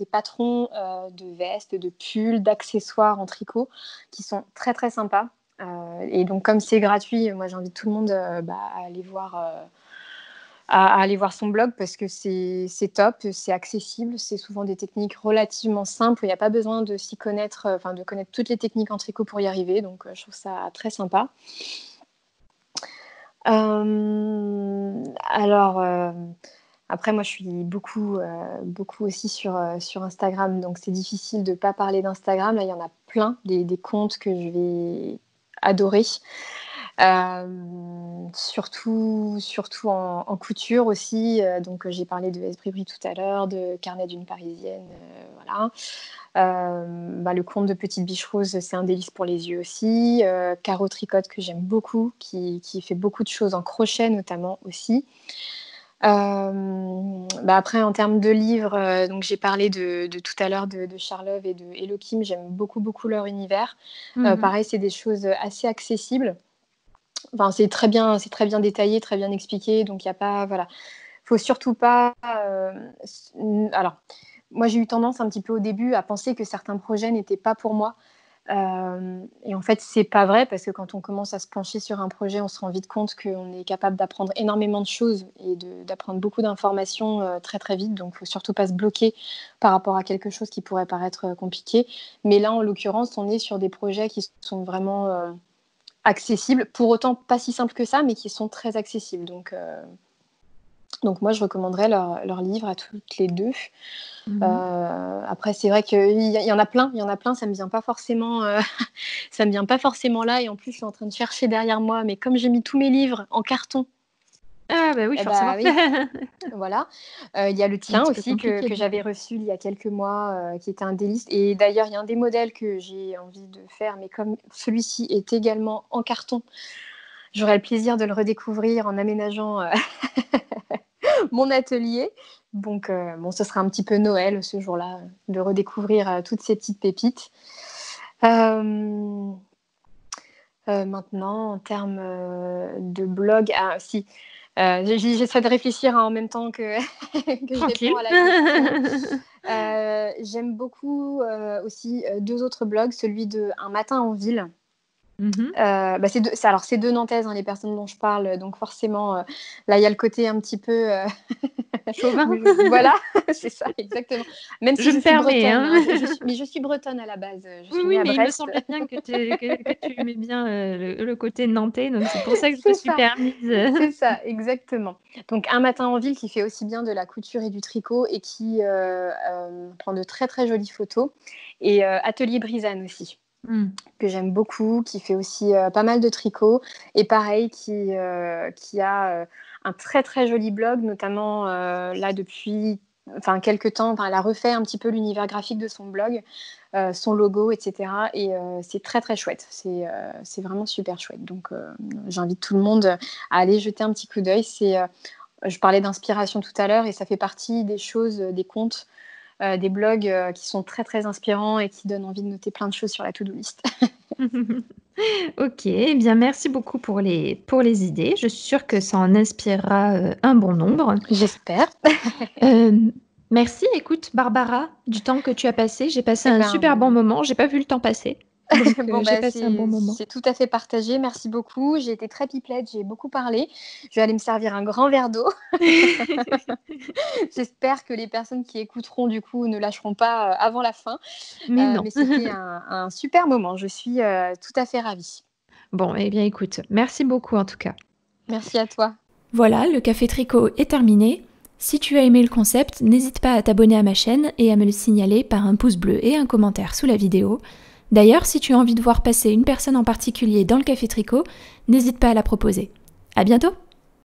patrons de vestes, de pulls, d'accessoires en tricot qui sont très très sympas. Et donc, comme c'est gratuit, moi j'invite tout le monde à aller voir. À aller voir son blog, parce que c'est top, c'est accessible, c'est souvent des techniques relativement simples, il n'y a pas besoin de s'y connaître, de connaître toutes les techniques en tricot pour y arriver, donc je trouve ça très sympa. Alors, après, moi je suis beaucoup aussi sur Instagram, donc c'est difficile de ne pas parler d'Instagram. Là, il y en a plein, des comptes que je vais adorer. Surtout en couture aussi. Donc, j'ai parlé de Esbri tout à l'heure, de Carnet d'une Parisienne, voilà. Le compte de Petite Biche Rose, c'est un délice pour les yeux aussi. Caro Tricotte, que j'aime beaucoup, qui fait beaucoup de choses en crochet notamment aussi. Après, en termes de livres, donc j'ai parlé de tout à l'heure de Charlove et de Hello Kim. J'aime beaucoup beaucoup leur univers. Pareil, c'est des choses assez accessibles. Enfin, c'est très bien détaillé, très bien expliqué, donc il y a pas, voilà. Faut surtout pas. Alors, moi j'ai eu tendance un petit peu au début à penser que certains projets n'étaient pas pour moi. Et en fait, c'est pas vrai, parce que quand on commence à se pencher sur un projet, on se rend vite compte qu'on est capable d'apprendre énormément de choses et d'apprendre beaucoup d'informations très très vite. Donc, faut surtout pas se bloquer par rapport à quelque chose qui pourrait paraître compliqué. Mais là, en l'occurrence, on est sur des projets qui sont vraiment accessibles, pour autant pas si simples que ça, mais qui sont très accessibles. Donc moi, je recommanderais leur livre à toutes les deux. Après, c'est vrai qu'il y en a plein, ça me vient pas forcément, ça me vient pas forcément là. Et en plus, je suis en train de chercher derrière moi, mais comme j'ai mis tous mes livres en carton. Ah bah oui, forcément. Oui. Voilà. Il y a le tien aussi que j'avais reçu il y a quelques mois, qui était un délice. Et d'ailleurs, il y a un des modèles que j'ai envie de faire, mais comme celui-ci est également en carton, j'aurai le plaisir de le redécouvrir en aménageant mon atelier. Donc, ce sera un petit peu Noël ce jour-là, de redécouvrir toutes ces petites pépites. Maintenant, en termes de blog, j'essaie de réfléchir en même temps que je réponds à la question. J'aime beaucoup aussi 2 autres blogs, celui de Un matin en ville, Mhm. Alors, c'est deux Nantaises, hein, les personnes dont je parle, donc forcément, là, il y a le côté un petit peu... Chauvin. Voilà, c'est ça, exactement. Même Je si je me suis permets, bretonne, hein. hein, mais je suis bretonne à la base, je Oui, suis née oui, à mais il me Brest. semblait bien que tu aimais bien le côté nantais, donc c'est pour ça que je me C'est suis ça, permise. c'est ça, exactement. Donc, un matin en ville qui fait aussi bien de la couture et du tricot et qui prend de très, très jolies photos. Et Atelier Brisane aussi, Mm. que j'aime beaucoup, qui fait aussi pas mal de tricot. Et pareil, qui a un très très joli blog, notamment là depuis quelques temps. Elle a refait un petit peu l'univers graphique de son blog, son logo, etc. Et c'est très très chouette. C'est vraiment super chouette. Donc j'invite tout le monde à aller jeter un petit coup d'œil. Je parlais d'inspiration tout à l'heure et ça fait partie des choses, des comptes, des blogs qui sont très très inspirants et qui donnent envie de noter plein de choses sur la to-do list. Ok, eh bien merci beaucoup pour les idées. Je suis sûre que ça en inspirera un bon nombre. J'espère. Euh, Merci, écoute, Barbara, du temps que tu as passé. J'ai passé Eh un ben, super bon moment. J'ai pas vu le temps passer. Donc, bon, j'ai passé un bon c'est moment. tout à fait partagé. Merci beaucoup. J'ai été très pipelette, j'ai beaucoup parlé. Je vais aller me servir un grand verre d'eau. J'espère que les personnes qui écouteront, du coup, ne lâcheront pas avant la fin. Mais non. Mais c'était un super moment. Je suis tout à fait ravie. Bon, eh bien écoute, merci beaucoup en tout cas. Merci à toi. Voilà, le café tricot est terminé. Si tu as aimé le concept, n'hésite pas à t'abonner à ma chaîne et à me le signaler par un pouce bleu et un commentaire sous la vidéo. D'ailleurs, si tu as envie de voir passer une personne en particulier dans le café tricot, n'hésite pas à la proposer. À bientôt!